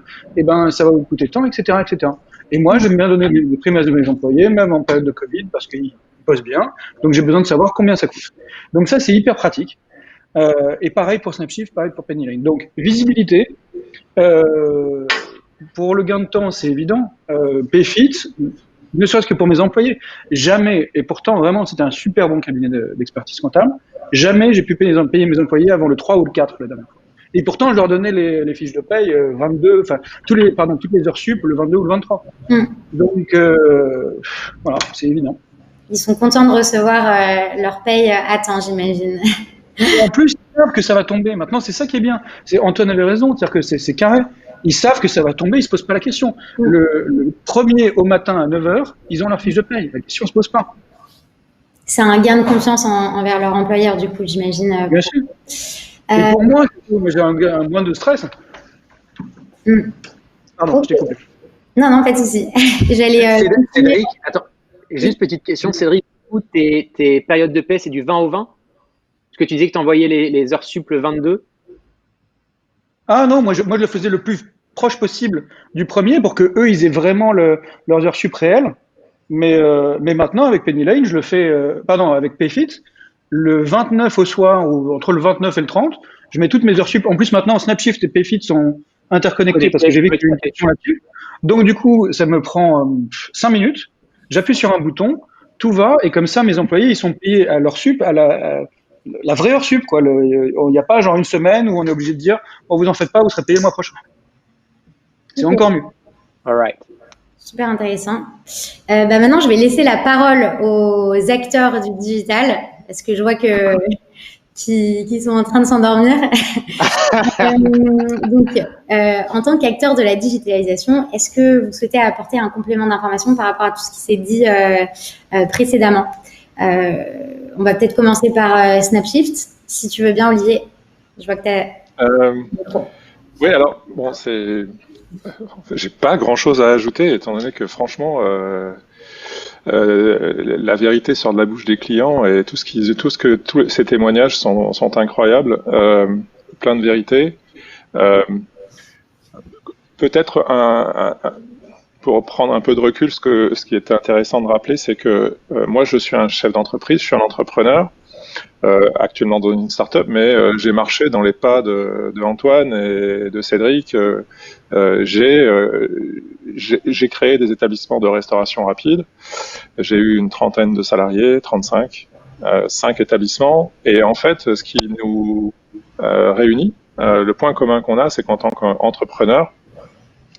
ça va vous coûter tant, etc., etc. Et moi, j'aime bien donner des primes à mes employés, même en période de Covid, parce qu'ils bossent bien, donc j'ai besoin de savoir combien ça coûte. Donc ça, c'est hyper pratique. Et pareil pour Snapshift, pareil pour Pennyline. Donc, visibilité. Pour le gain de temps, c'est évident. Payfit, ne serait-ce que pour mes employés, jamais, et pourtant vraiment c'était un super bon cabinet d'expertise comptable, jamais j'ai pu payer mes employés avant le 3 ou le 4 la dernière fois. Et pourtant, je leur donnais les fiches de paye 22, enfin toutes les heures sup, le 22 ou le 23. Donc voilà, c'est évident. Ils sont contents de recevoir leur paye à temps, j'imagine. Et en plus, ils savent que ça va tomber. Maintenant, c'est ça qui est bien. Antoine avait raison, c'est-à-dire que c'est carré. Ils savent que ça va tomber, ils se posent pas la question. Le premier au matin à 9h, ils ont leur fiche de paye. La question se pose pas. C'est un gain de confiance envers leur employeur, du coup, j'imagine. Bien sûr. Et pour moi, j'ai un moins de stress. Pardon, je t'ai coupé. Non, pas de souci. Cédric, attends, juste petite question. Cédric, tes périodes de paie, c'est du 20 au 20? Parce que tu disais que tu envoyais les heures sup le 22. Ah non, moi je le faisais le plus proche possible du premier pour que eux ils aient vraiment leurs heures sup réelles. Mais maintenant avec Pennyline, je le fais, avec Payfit, le 29 au soir ou entre le 29 et le 30, je mets toutes mes heures sup. En plus maintenant Snapshift et Payfit sont interconnectés parce que j'ai vu qu'il y a une question là-dessus. Donc du coup, ça me prend 5 minutes. J'appuie sur un bouton, tout va et comme ça mes employés ils sont payés à leur sup, à la vraie heure sup, quoi. Il n'y a pas genre une semaine où on est obligé de dire vous en faites pas, vous serez payé le mois prochain. C'est encore mieux. All right. Super intéressant. Maintenant, je vais laisser la parole aux acteurs du digital parce que je vois qu'ils sont en train de s'endormir. Donc, en tant qu'acteur de la digitalisation, est-ce que vous souhaitez apporter un complément d'information par rapport à tout ce qui s'est dit précédemment? On va peut-être commencer par Snapshift, si tu veux bien, Olivier. Je vois que tu as... Oui, alors, bon, j'ai pas grand-chose à ajouter, étant donné que, franchement, la vérité sort de la bouche des clients et tous ces témoignages sont incroyables, plein de vérité. Peut-être pour prendre un peu de recul, ce qui est intéressant de rappeler, c'est que moi, je suis un chef d'entreprise, je suis un entrepreneur, actuellement dans une start-up, mais j'ai marché dans les pas de Antoine et de Cédric. J'ai créé des établissements de restauration rapide. J'ai eu une trentaine de salariés, 35, 5 établissements. Et en fait, ce qui nous réunit, le point commun qu'on a, c'est qu'en tant qu'entrepreneur,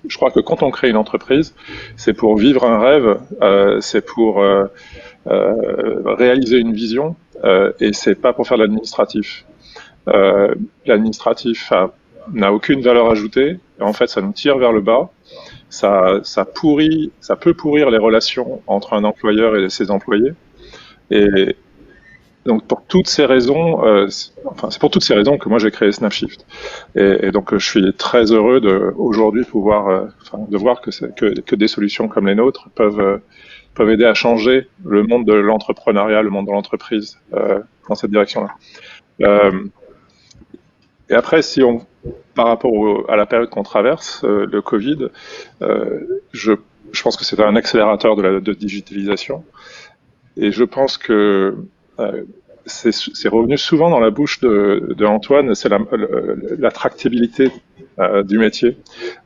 je crois que quand on crée une entreprise, c'est pour vivre un rêve, c'est pour réaliser une vision, et c'est pas pour faire de l'administratif. L'administratif n'a aucune valeur ajoutée. Et en fait, ça nous tire vers le bas. Ça peut pourrir les relations entre un employeur et ses employés. Et donc, pour toutes ces raisons, c'est pour toutes ces raisons que moi j'ai créé Snapshift. Et donc, je suis très heureux aujourd'hui de voir que des solutions comme les nôtres peuvent aider à changer le monde de l'entrepreneuriat, le monde de l'entreprise dans cette direction-là. Et après, par rapport à la période qu'on traverse, le Covid, je pense que c'est un accélérateur de digitalisation. Et je pense que c'est revenu souvent dans la bouche de Antoine, c'est l'attractibilité du métier,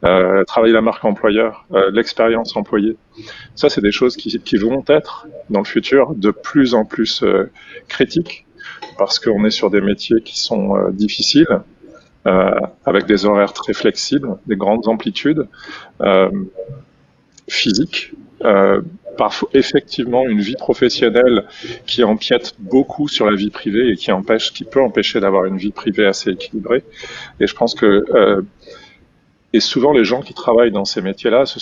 travailler la marque employeur, l'expérience employée. Ça, c'est des choses qui vont être dans le futur de plus en plus critiques parce qu'on est sur des métiers qui sont difficiles, avec des horaires très flexibles, des grandes amplitudes physiques. Parfois, effectivement, une vie professionnelle qui empiète beaucoup sur la vie privée et qui peut empêcher d'avoir une vie privée assez équilibrée. Et je pense que et souvent les gens qui travaillent dans ces métiers-là, c'est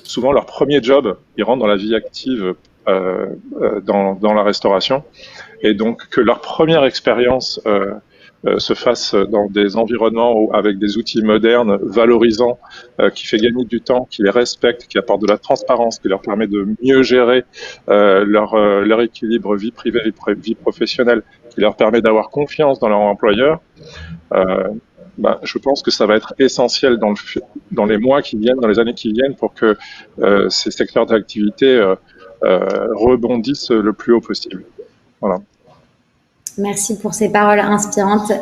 souvent leur premier job. Ils rentrent dans la vie active dans la restauration, et donc que leur première expérience se fasse dans des environnements avec des outils modernes, valorisants, qui fait gagner du temps, qui les respecte, qui apporte de la transparence, qui leur permet de mieux gérer leur équilibre vie privée, vie professionnelle, qui leur permet d'avoir confiance dans leur employeur. Je pense que ça va être essentiel dans les mois qui viennent, dans les années qui viennent, pour que ces secteurs d'activité rebondissent le plus haut possible. Voilà. Merci pour ces paroles inspirantes.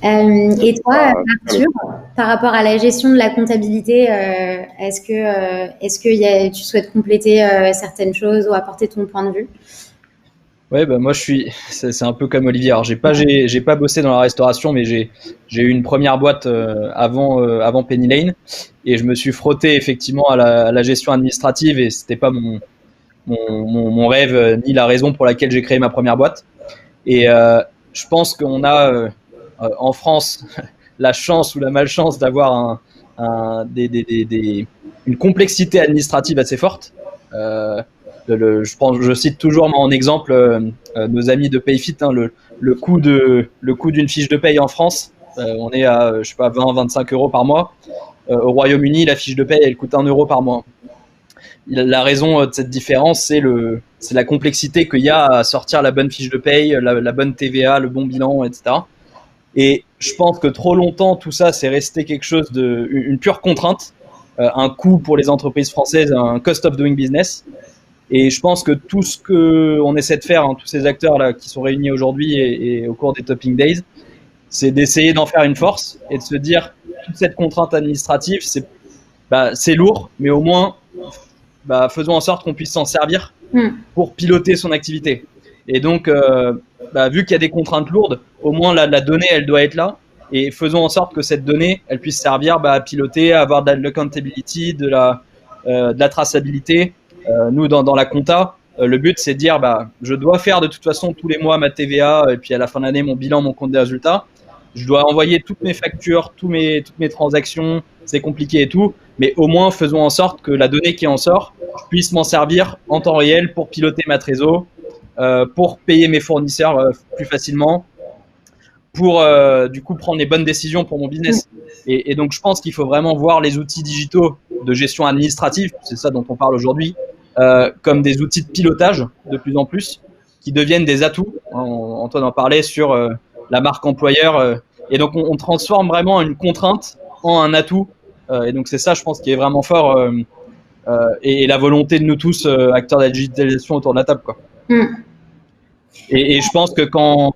Et toi, Arthur, par rapport à la gestion de la comptabilité, est-ce que tu souhaites compléter certaines choses ou apporter ton point de vue? Ouais, moi c'est un peu comme Olivier. Alors j'ai pas bossé dans la restauration, mais j'ai eu une première boîte avant Penny Lane, et je me suis frotté effectivement à la gestion administrative, et c'était pas mon rêve ni la raison pour laquelle j'ai créé ma première boîte. Et je pense qu'on a en France la chance ou la malchance d'avoir une complexité administrative assez forte. Je cite toujours en exemple nos amis de Payfit, le coût d'une fiche de paye en France, on est à 20-25 euros par mois. Au Royaume-Uni, la fiche de paye elle coûte 1 euro par mois. La raison de cette différence, c'est la complexité qu'il y a à sortir la bonne fiche de paye, la bonne TVA, le bon bilan, etc. Et je pense que trop longtemps, tout ça, c'est resté quelque chose une pure contrainte, un coût pour les entreprises françaises, un cost of doing business. Et je pense que tout ce qu'on essaie de faire, tous ces acteurs là qui sont réunis aujourd'hui et au cours des Topping Days, c'est d'essayer d'en faire une force et de se dire toute cette contrainte administrative, c'est lourd, mais au moins faisons en sorte qu'on puisse s'en servir pour piloter son activité. Et donc, vu qu'il y a des contraintes lourdes, au moins la donnée, elle doit être là. Et faisons en sorte que cette donnée, elle puisse servir à piloter, à avoir de l'accountability, de la traçabilité. Nous, dans la compta, le but, c'est de dire, je dois faire de toute façon tous les mois ma TVA, et puis à la fin de l'année, mon bilan, mon compte des résultats. Je dois envoyer toutes mes factures, toutes mes transactions, c'est compliqué et tout, mais au moins faisons en sorte que la donnée qui en sort, je puisse m'en servir en temps réel pour piloter ma trésor, pour payer mes fournisseurs plus facilement, pour du coup prendre les bonnes décisions pour mon business. Et donc je pense qu'il faut vraiment voir les outils digitaux de gestion administrative, c'est ça dont on parle aujourd'hui, comme des outils de pilotage de plus en plus, qui deviennent des atouts. Antoine en parlait sur la marque employeur, et donc on transforme vraiment une contrainte en un atout, et donc c'est ça, je pense, qui est vraiment fort, et la volonté de nous tous, acteurs de la digitalisation autour de la table, quoi. Et je pense que quand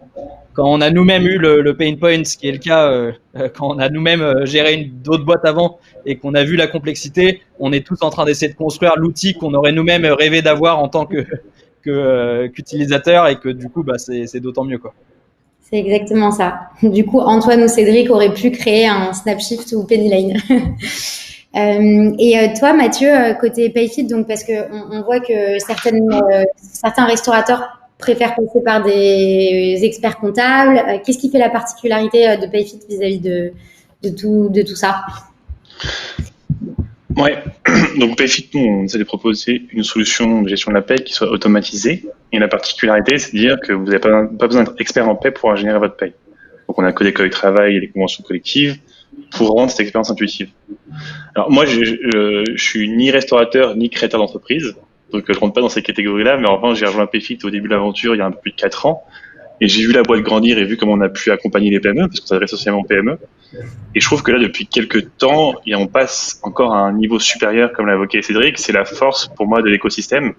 on a nous-mêmes eu le pain point, ce qui est le cas quand on a nous-mêmes géré d'autres boîtes avant et qu'on a vu la complexité, on est tous en train d'essayer de construire l'outil qu'on aurait nous-mêmes rêvé d'avoir en tant qu'utilisateur, et que du coup, c'est d'autant mieux, quoi. C'est exactement ça. Du coup, Antoine ou Cédric auraient pu créer un Snapshift ou Penny Lane. Et toi, Mathieu, côté Payfit, donc parce que on voit que certains restaurateurs préfèrent passer par des experts comptables. Qu'est-ce qui fait la particularité de Payfit vis-à-vis de tout ça? Ouais, donc Payfit, nous, on essaie de proposer une solution de gestion de la paie qui soit automatisée. Et la particularité, c'est de dire que vous n'avez pas besoin d'être expert en paie pour générer votre paie. Donc on a codé Code Travail et les conventions collectives pour rendre cette expérience intuitive. Alors moi, je suis ni restaurateur ni créateur d'entreprise, donc je rentre pas dans ces catégories-là, mais en revanche, j'ai rejoint Payfit au début de l'aventure il y a un peu plus de 4 ans, et j'ai vu la boîte grandir et vu comment on a pu accompagner les PME, parce qu'on s'adresse essentiellement aux PME. Et je trouve que là, depuis quelques temps, on passe encore à un niveau supérieur, comme l'a évoqué Cédric. C'est la force pour moi de l'écosystème,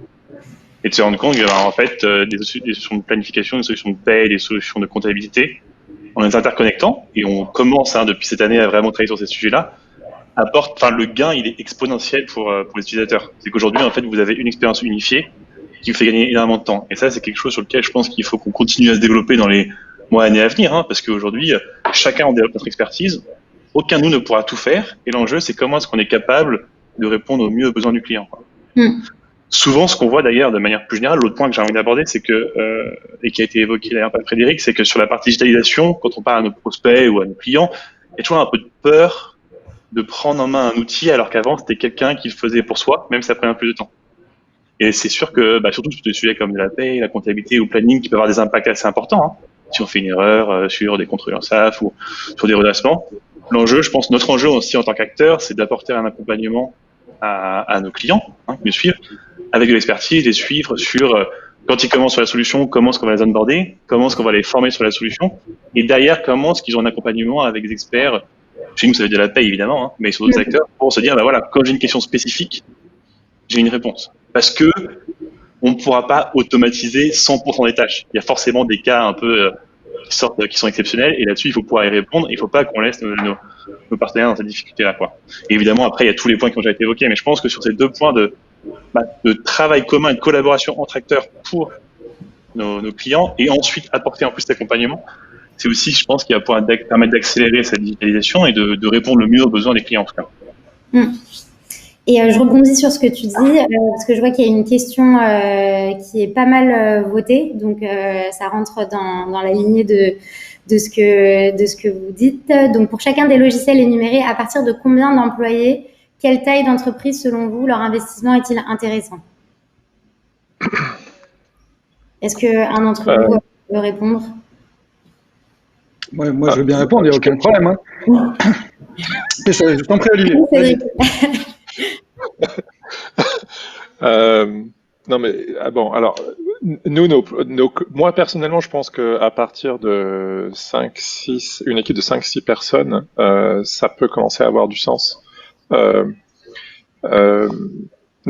et de se rendre compte qu'il y a en fait des solutions de planification, des solutions de paie, des solutions de comptabilité en les interconnectant, et on commence depuis cette année à vraiment travailler sur ces sujets-là, le gain il est exponentiel pour les utilisateurs. C'est qu'aujourd'hui en fait vous avez une expérience unifiée qui vous fait gagner énormément de temps. Et ça c'est quelque chose sur lequel je pense qu'il faut qu'on continue à se développer dans les mois, années à venir, parce qu'aujourd'hui chacun en développe notre expertise, aucun de nous ne pourra tout faire, et l'enjeu c'est comment est-ce qu'on est capable de répondre au mieux aux besoins du client, quoi. Souvent, ce qu'on voit d'ailleurs de manière plus générale, l'autre point que j'ai envie d'aborder, c'est que, et qui a été évoqué d'ailleurs par Frédéric, c'est que sur la partie digitalisation, quand on parle à nos prospects ou à nos clients, il y a toujours un peu de peur de prendre en main un outil alors qu'avant c'était quelqu'un qui le faisait pour soi, même si ça prenait un peu plus de temps. Et c'est sûr que, surtout sur des sujets comme la paie, la comptabilité ou le planning, qui peuvent avoir des impacts assez importants, si on fait une erreur sur des contrôles en SAF ou sur des redressements. L'enjeu, je pense, notre enjeu aussi en tant qu'acteur, c'est d'apporter un accompagnement à nos clients, qui nous suivent, avec de l'expertise, les suivre sur quand ils commencent sur la solution, comment est-ce qu'on va les onboarder, comment est-ce qu'on va les former sur la solution, et derrière, comment est-ce qu'ils ont un accompagnement avec des experts. Chez nous, ça veut dire la paie, évidemment, mais sur d'autres acteurs, pour se dire, voilà, quand j'ai une question spécifique, j'ai une réponse. Parce que on ne pourra pas automatiser 100% des tâches. Il y a forcément des cas un peu qui sont exceptionnels, et là-dessus, il faut pouvoir y répondre. Il ne faut pas qu'on laisse nos partenaires dans cette difficulté-là, quoi. Et évidemment, après, il y a tous les points qui ont déjà été évoqués, mais je pense que sur ces deux points de travail commun et de collaboration entre acteurs pour nos clients, et ensuite apporter en plus cet accompagnement, c'est aussi, je pense, qu'il va pouvoir permettre d'accélérer cette digitalisation et de répondre le mieux aux besoins des clients, en tout cas. Et je rebondis sur ce que tu dis, parce que je vois qu'il y a une question qui est pas mal votée, donc ça rentre dans la lignée de ce que vous dites. Donc, pour chacun des logiciels énumérés, à partir de combien d'employés, quelle taille d'entreprise, selon vous, leur investissement est-il intéressant? Est-ce qu'un d'entre vous veut répondre? Moi, je veux bien répondre, il n'y a aucun problème. Je t'en prie, Olivier. Non mais alors moi personnellement je pense que à partir de 5-6, une équipe de 5-6 personnes, ça peut commencer à avoir du sens. Ne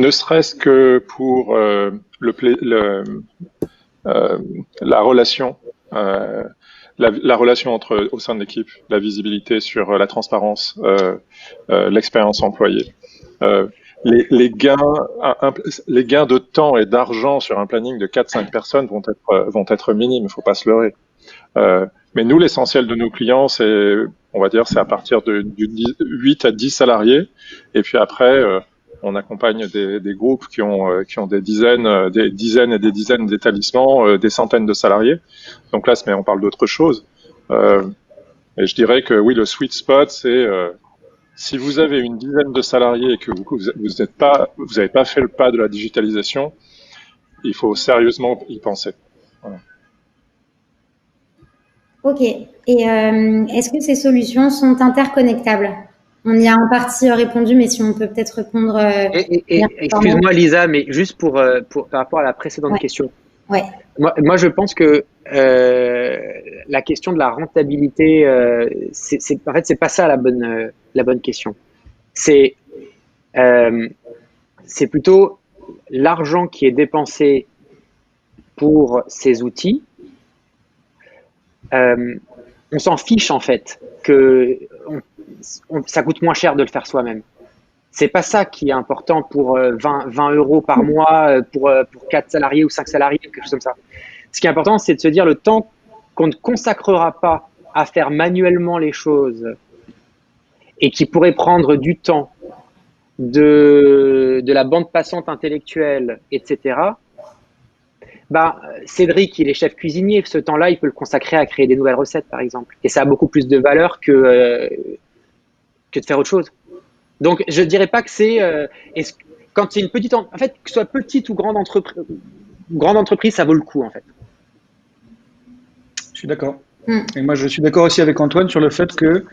serait-ce que pour la relation. La relation au sein de l'équipe, la visibilité sur la transparence, l'expérience employée. Les gains de temps et d'argent sur un planning de 4-5 personnes vont être minimes, il faut pas se leurrer. Mais nous, l'essentiel de nos clients, on va dire, c'est à partir de 8 à 10 salariés. Et puis après, on accompagne des groupes qui ont des dizaines et des dizaines d'établissements, des centaines de salariés. Donc là, on parle d'autre chose. Et je dirais que oui, le sweet spot, c'est si vous avez une dizaine de salariés et que vous n'avez pas fait le pas de la digitalisation, il faut sérieusement y penser. Voilà. Ok. Et est-ce que ces solutions sont interconnectables? On y a en partie répondu, mais si on peut peut-être répondre. Excuse-moi, Lisa, mais juste par rapport à la précédente question. Ouais. Moi, je pense que la question de la rentabilité, en fait, c'est pas ça la bonne question. C'est plutôt l'argent qui est dépensé pour ces outils. On s'en fiche en fait que ça coûte moins cher de le faire soi-même. C'est pas ça qui est important pour 20 euros par mois pour 4 salariés ou 5 salariés, quelque chose comme ça. Ce qui est important, c'est de se dire le temps qu'on ne consacrera pas à faire manuellement les choses et qui pourrait prendre du temps de la bande passante intellectuelle, etc. Cédric, il est chef cuisinier. Ce temps-là, il peut le consacrer à créer des nouvelles recettes, par exemple. Et ça a beaucoup plus de valeur que de faire autre chose. Donc, je ne dirais pas que c'est quand c'est une petite en fait, que ce soit petite ou grande entreprise, ça vaut le coup en fait. Je suis d'accord. Et moi, je suis d'accord aussi avec Antoine sur le fait que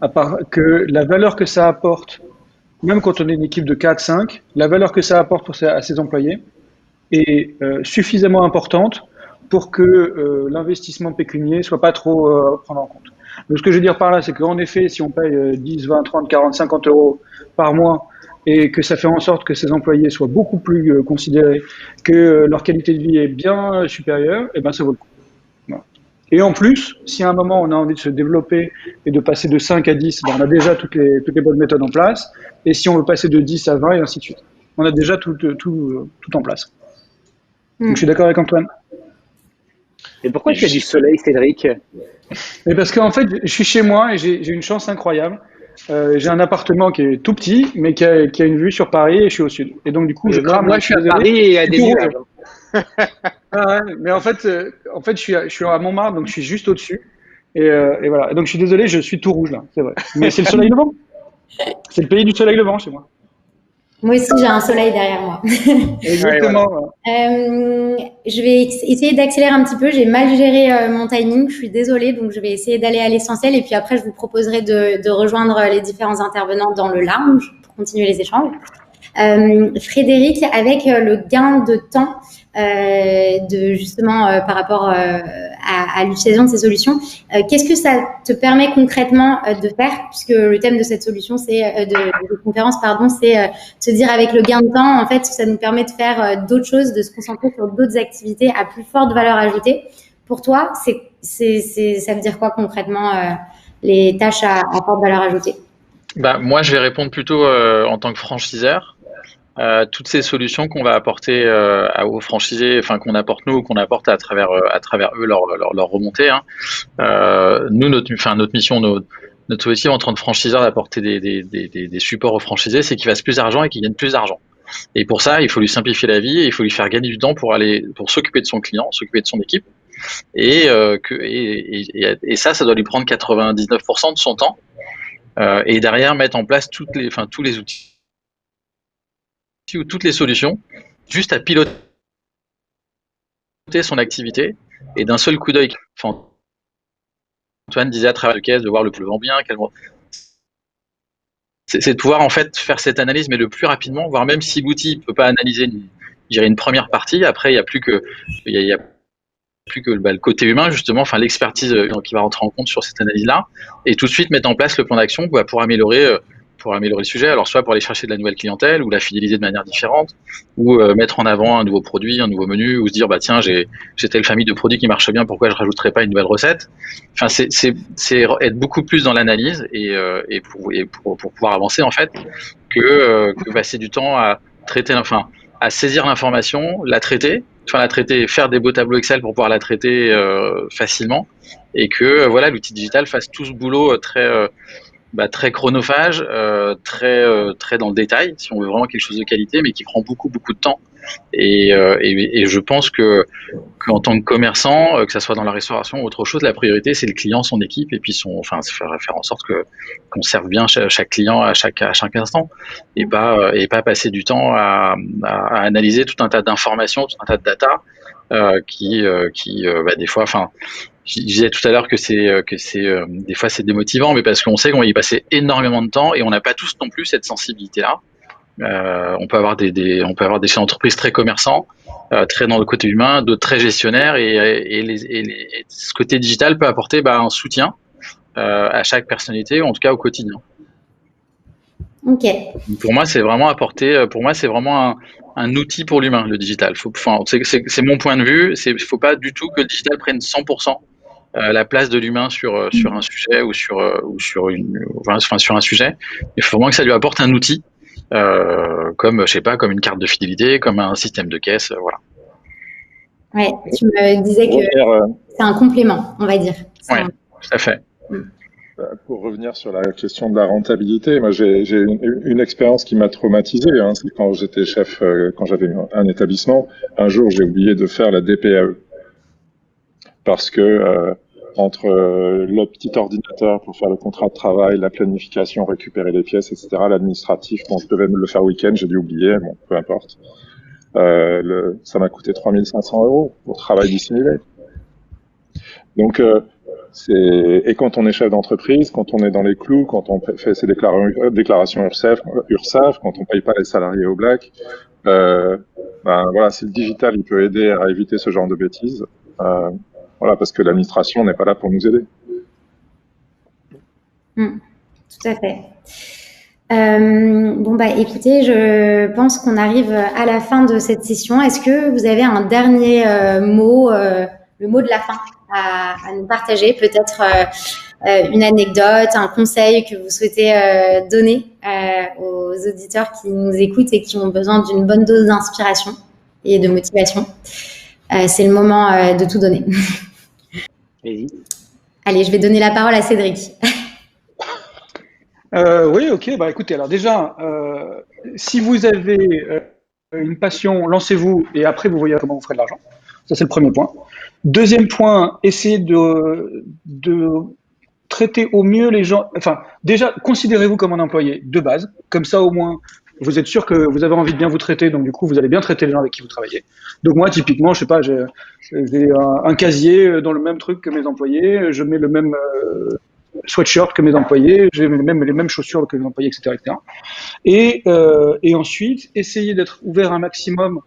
la valeur que ça apporte, même quand on est une équipe de 4-5, la valeur que ça apporte à ses employés est suffisamment importante pour que l'investissement pécunier soit pas trop à prendre en compte. Donc, ce que je veux dire par là, c'est qu'en effet, si on paye 10, 20, 30, 40, 50 euros par mois et que ça fait en sorte que ces employés soient beaucoup plus considérés, que leur qualité de vie est bien supérieure, et ben ça vaut le coup. Voilà. Et en plus, si à un moment on a envie de se développer et de passer de 5 à 10, ben on a déjà toutes les bonnes méthodes en place. Et si on veut passer de 10 à 20 et ainsi de suite, on a déjà tout en place. Donc je suis d'accord avec Antoine. Et pourquoi tu as du soleil, Cédric? Et parce qu'en fait, je suis chez moi et j'ai une chance incroyable. J'ai un appartement qui est tout petit, mais qui a une vue sur Paris et je suis au sud. Et donc du coup, je crame. Moi, je suis à Paris et à des nuages. Ah ouais, mais en fait, je suis à Montmartre, donc je suis juste au-dessus. Et voilà. Et donc je suis désolé, je suis tout rouge là, c'est vrai. Mais c'est le soleil levant. C'est le pays du soleil levant chez moi. Moi aussi, j'ai un soleil derrière moi. Exactement. Je vais essayer d'accélérer un petit peu. J'ai mal géré mon timing. Je suis désolée, donc je vais essayer d'aller à l'essentiel. Et puis après, je vous proposerai de rejoindre les différents intervenants dans le lounge pour continuer les échanges. Frédéric, avec le gain de temps justement par rapport à l'utilisation de ces solutions, qu'est-ce que ça te permet concrètement de faire, puisque le thème de cette solution, c'est de conférence, pardon, c'est se dire avec le gain de temps, en fait, ça nous permet de faire d'autres choses, de se concentrer sur d'autres activités à plus forte valeur ajoutée. Pour toi, ça veut dire quoi concrètement les tâches à forte valeur ajoutée? Moi, je vais répondre plutôt en tant que franchiseur. Toutes ces solutions qu'on va apporter aux franchisés, enfin qu'on apporte nous, qu'on apporte à travers eux leur remontée. Nous, notre mission, notre objectif en tant que franchiseur d'apporter des supports aux franchisés, c'est qu'ils fassent plus d'argent et qu'ils gagnent plus d'argent. Et pour ça, il faut lui simplifier la vie et il faut lui faire gagner du temps pour s'occuper de son client, s'occuper de son équipe. Et ça doit lui prendre 99% de son temps. Et derrière, mettre en place tous les outils ou toutes les solutions, juste à piloter son activité et d'un seul coup d'œil. Enfin, Antoine disait à travers le caisse de voir le plus bien, c'est de pouvoir en fait faire cette analyse, mais le plus rapidement, voire même si l'outil ne peut pas analyser une première partie, après il n'y a plus que le côté humain justement, enfin l'expertise qui va rentrer en compte sur cette analyse-là, et tout de suite mettre en place le plan d'action pour améliorer le sujet, alors soit pour aller chercher de la nouvelle clientèle ou la fidéliser de manière différente, ou mettre en avant un nouveau produit, un nouveau menu, ou se dire tiens, j'ai telle famille de produits qui marche bien, pourquoi je rajouterais pas une nouvelle recette. Enfin, c'est être beaucoup plus dans l'analyse et pour pouvoir avancer en fait que passer du temps à traiter, à saisir l'information, la traiter, faire des beaux tableaux Excel pour pouvoir la traiter facilement, et que l'outil digital fasse tout ce boulot très chronophage, très dans le détail, si on veut vraiment quelque chose de qualité, mais qui prend beaucoup de temps. Et je pense qu'en tant que commerçant, que ça soit dans la restauration ou autre chose, la priorité c'est le client, son équipe, et puis faire en sorte qu'on serve bien chaque client à chaque instant, et pas passer du temps à analyser tout un tas d'informations, tout un tas de data qui des fois, je disais tout à l'heure que des fois c'est démotivant, mais parce qu'on sait qu'on va y passer énormément de temps et on n'a pas tous non plus cette sensibilité-là. On peut avoir des chefs d'entreprise très commerçants, très dans le côté humain, d'autres très gestionnaires, et ce côté digital peut apporter un soutien à chaque personnalité, ou en tout cas au quotidien. Ok. Pour moi, c'est vraiment un outil pour l'humain, le digital. C'est mon point de vue. Il faut pas du tout que le digital prenne 100% la place de l'humain sur un sujet ou sur un sujet. Il faut vraiment que ça lui apporte un outil, comme une carte de fidélité, comme un système de caisse, voilà. Ouais, tu me disais que c'est un complément, on va dire. Ouais, tout à fait. Pour revenir sur la question de la rentabilité, moi j'ai une expérience qui m'a traumatisé. C'est quand j'étais chef, quand j'avais un établissement, un jour j'ai oublié de faire la DPAE parce que entre le petit ordinateur pour faire le contrat de travail, la planification, récupérer les pièces, etc., l'administratif, je devais me le faire week-end, j'ai dû oublier, peu importe. Ça m'a coûté 3 500 € pour travail dissimulé. Donc et quand on est chef d'entreprise, quand on est dans les clous, quand on fait ses déclarations URSSAF, quand on paye pas les salariés au black, si le digital il peut aider à éviter ce genre de bêtises, parce que l'administration n'est pas là pour nous aider. Tout à fait. Écoutez, je pense qu'on arrive à la fin de cette session. Est-ce que vous avez un dernier mot le mot de la fin à nous partager, peut-être une anecdote, un conseil que vous souhaitez donner aux auditeurs qui nous écoutent et qui ont besoin d'une bonne dose d'inspiration et de motivation. C'est le moment de tout donner. Vas-y. Allez, je vais donner la parole à Cédric. Oui, ok. Bah, écoutez, alors déjà, si vous avez une passion, lancez-vous et après vous voyez comment vous ferez de l'argent. Ça, c'est le premier point. Deuxième point, essayez de traiter au mieux les gens. Enfin, déjà, considérez-vous comme un employé de base. Comme ça, au moins, vous êtes sûr que vous avez envie de bien vous traiter. Donc, du coup, vous allez bien traiter les gens avec qui vous travaillez. Donc, moi, typiquement, je sais pas, j'ai un casier dans le même truc que mes employés. Je mets le même sweatshirt que mes employés. J'ai même les mêmes chaussures que mes employés, etc., etc. Et ensuite, essayez d'être ouvert un maximum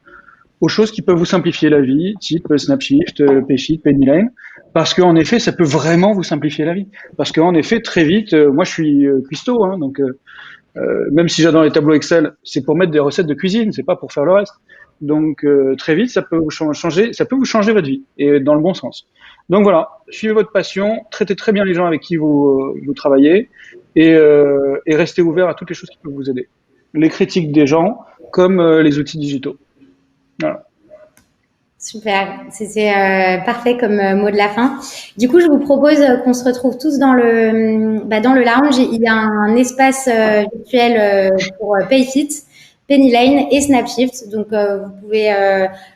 aux choses qui peuvent vous simplifier la vie, type Snapshift, Payfit, Pennyline, parce qu'en effet, ça peut vraiment vous simplifier la vie. Parce qu'en effet, très vite, moi je suis cuistot, hein, donc même si j'adore les tableaux Excel, c'est pour mettre des recettes de cuisine, c'est pas pour faire le reste. Donc très vite, ça peut vous changer, ça peut vous changer votre vie et dans le bon sens. Donc voilà, suivez votre passion, traitez très bien les gens avec qui vous travaillez et restez ouvert à toutes les choses qui peuvent vous aider. Les critiques des gens comme les outils digitaux. Voilà. Super, c'était parfait comme mot de la fin. Du coup, je vous propose qu'on se retrouve tous dans le lounge. Il y a un espace virtuel pour Payfit, Pennyline et Snapshift. Donc, vous pouvez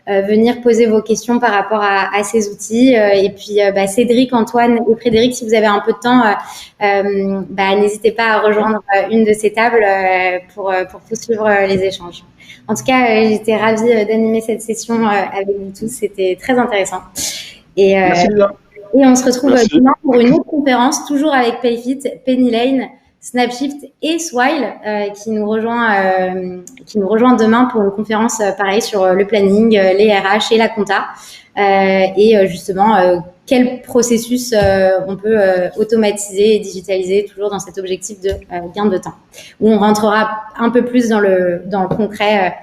venir poser vos questions par rapport à ces outils. Et puis, Cédric, Antoine et Frédéric, si vous avez un peu de temps, n'hésitez pas à rejoindre une de ces tables pour poursuivre les échanges. En tout cas, j'étais ravie d'animer cette session avec vous tous. C'était très intéressant. Merci bien. Et on se retrouve demain pour une autre conférence, toujours avec Payfit, Pennyline, Snapshift et Swile, qui nous rejoint demain pour une conférence pareil sur le planning, les RH et la compta. Et justement, quel processus on peut automatiser et digitaliser, toujours dans cet objectif de gain de temps, où on rentrera un peu plus dans le concret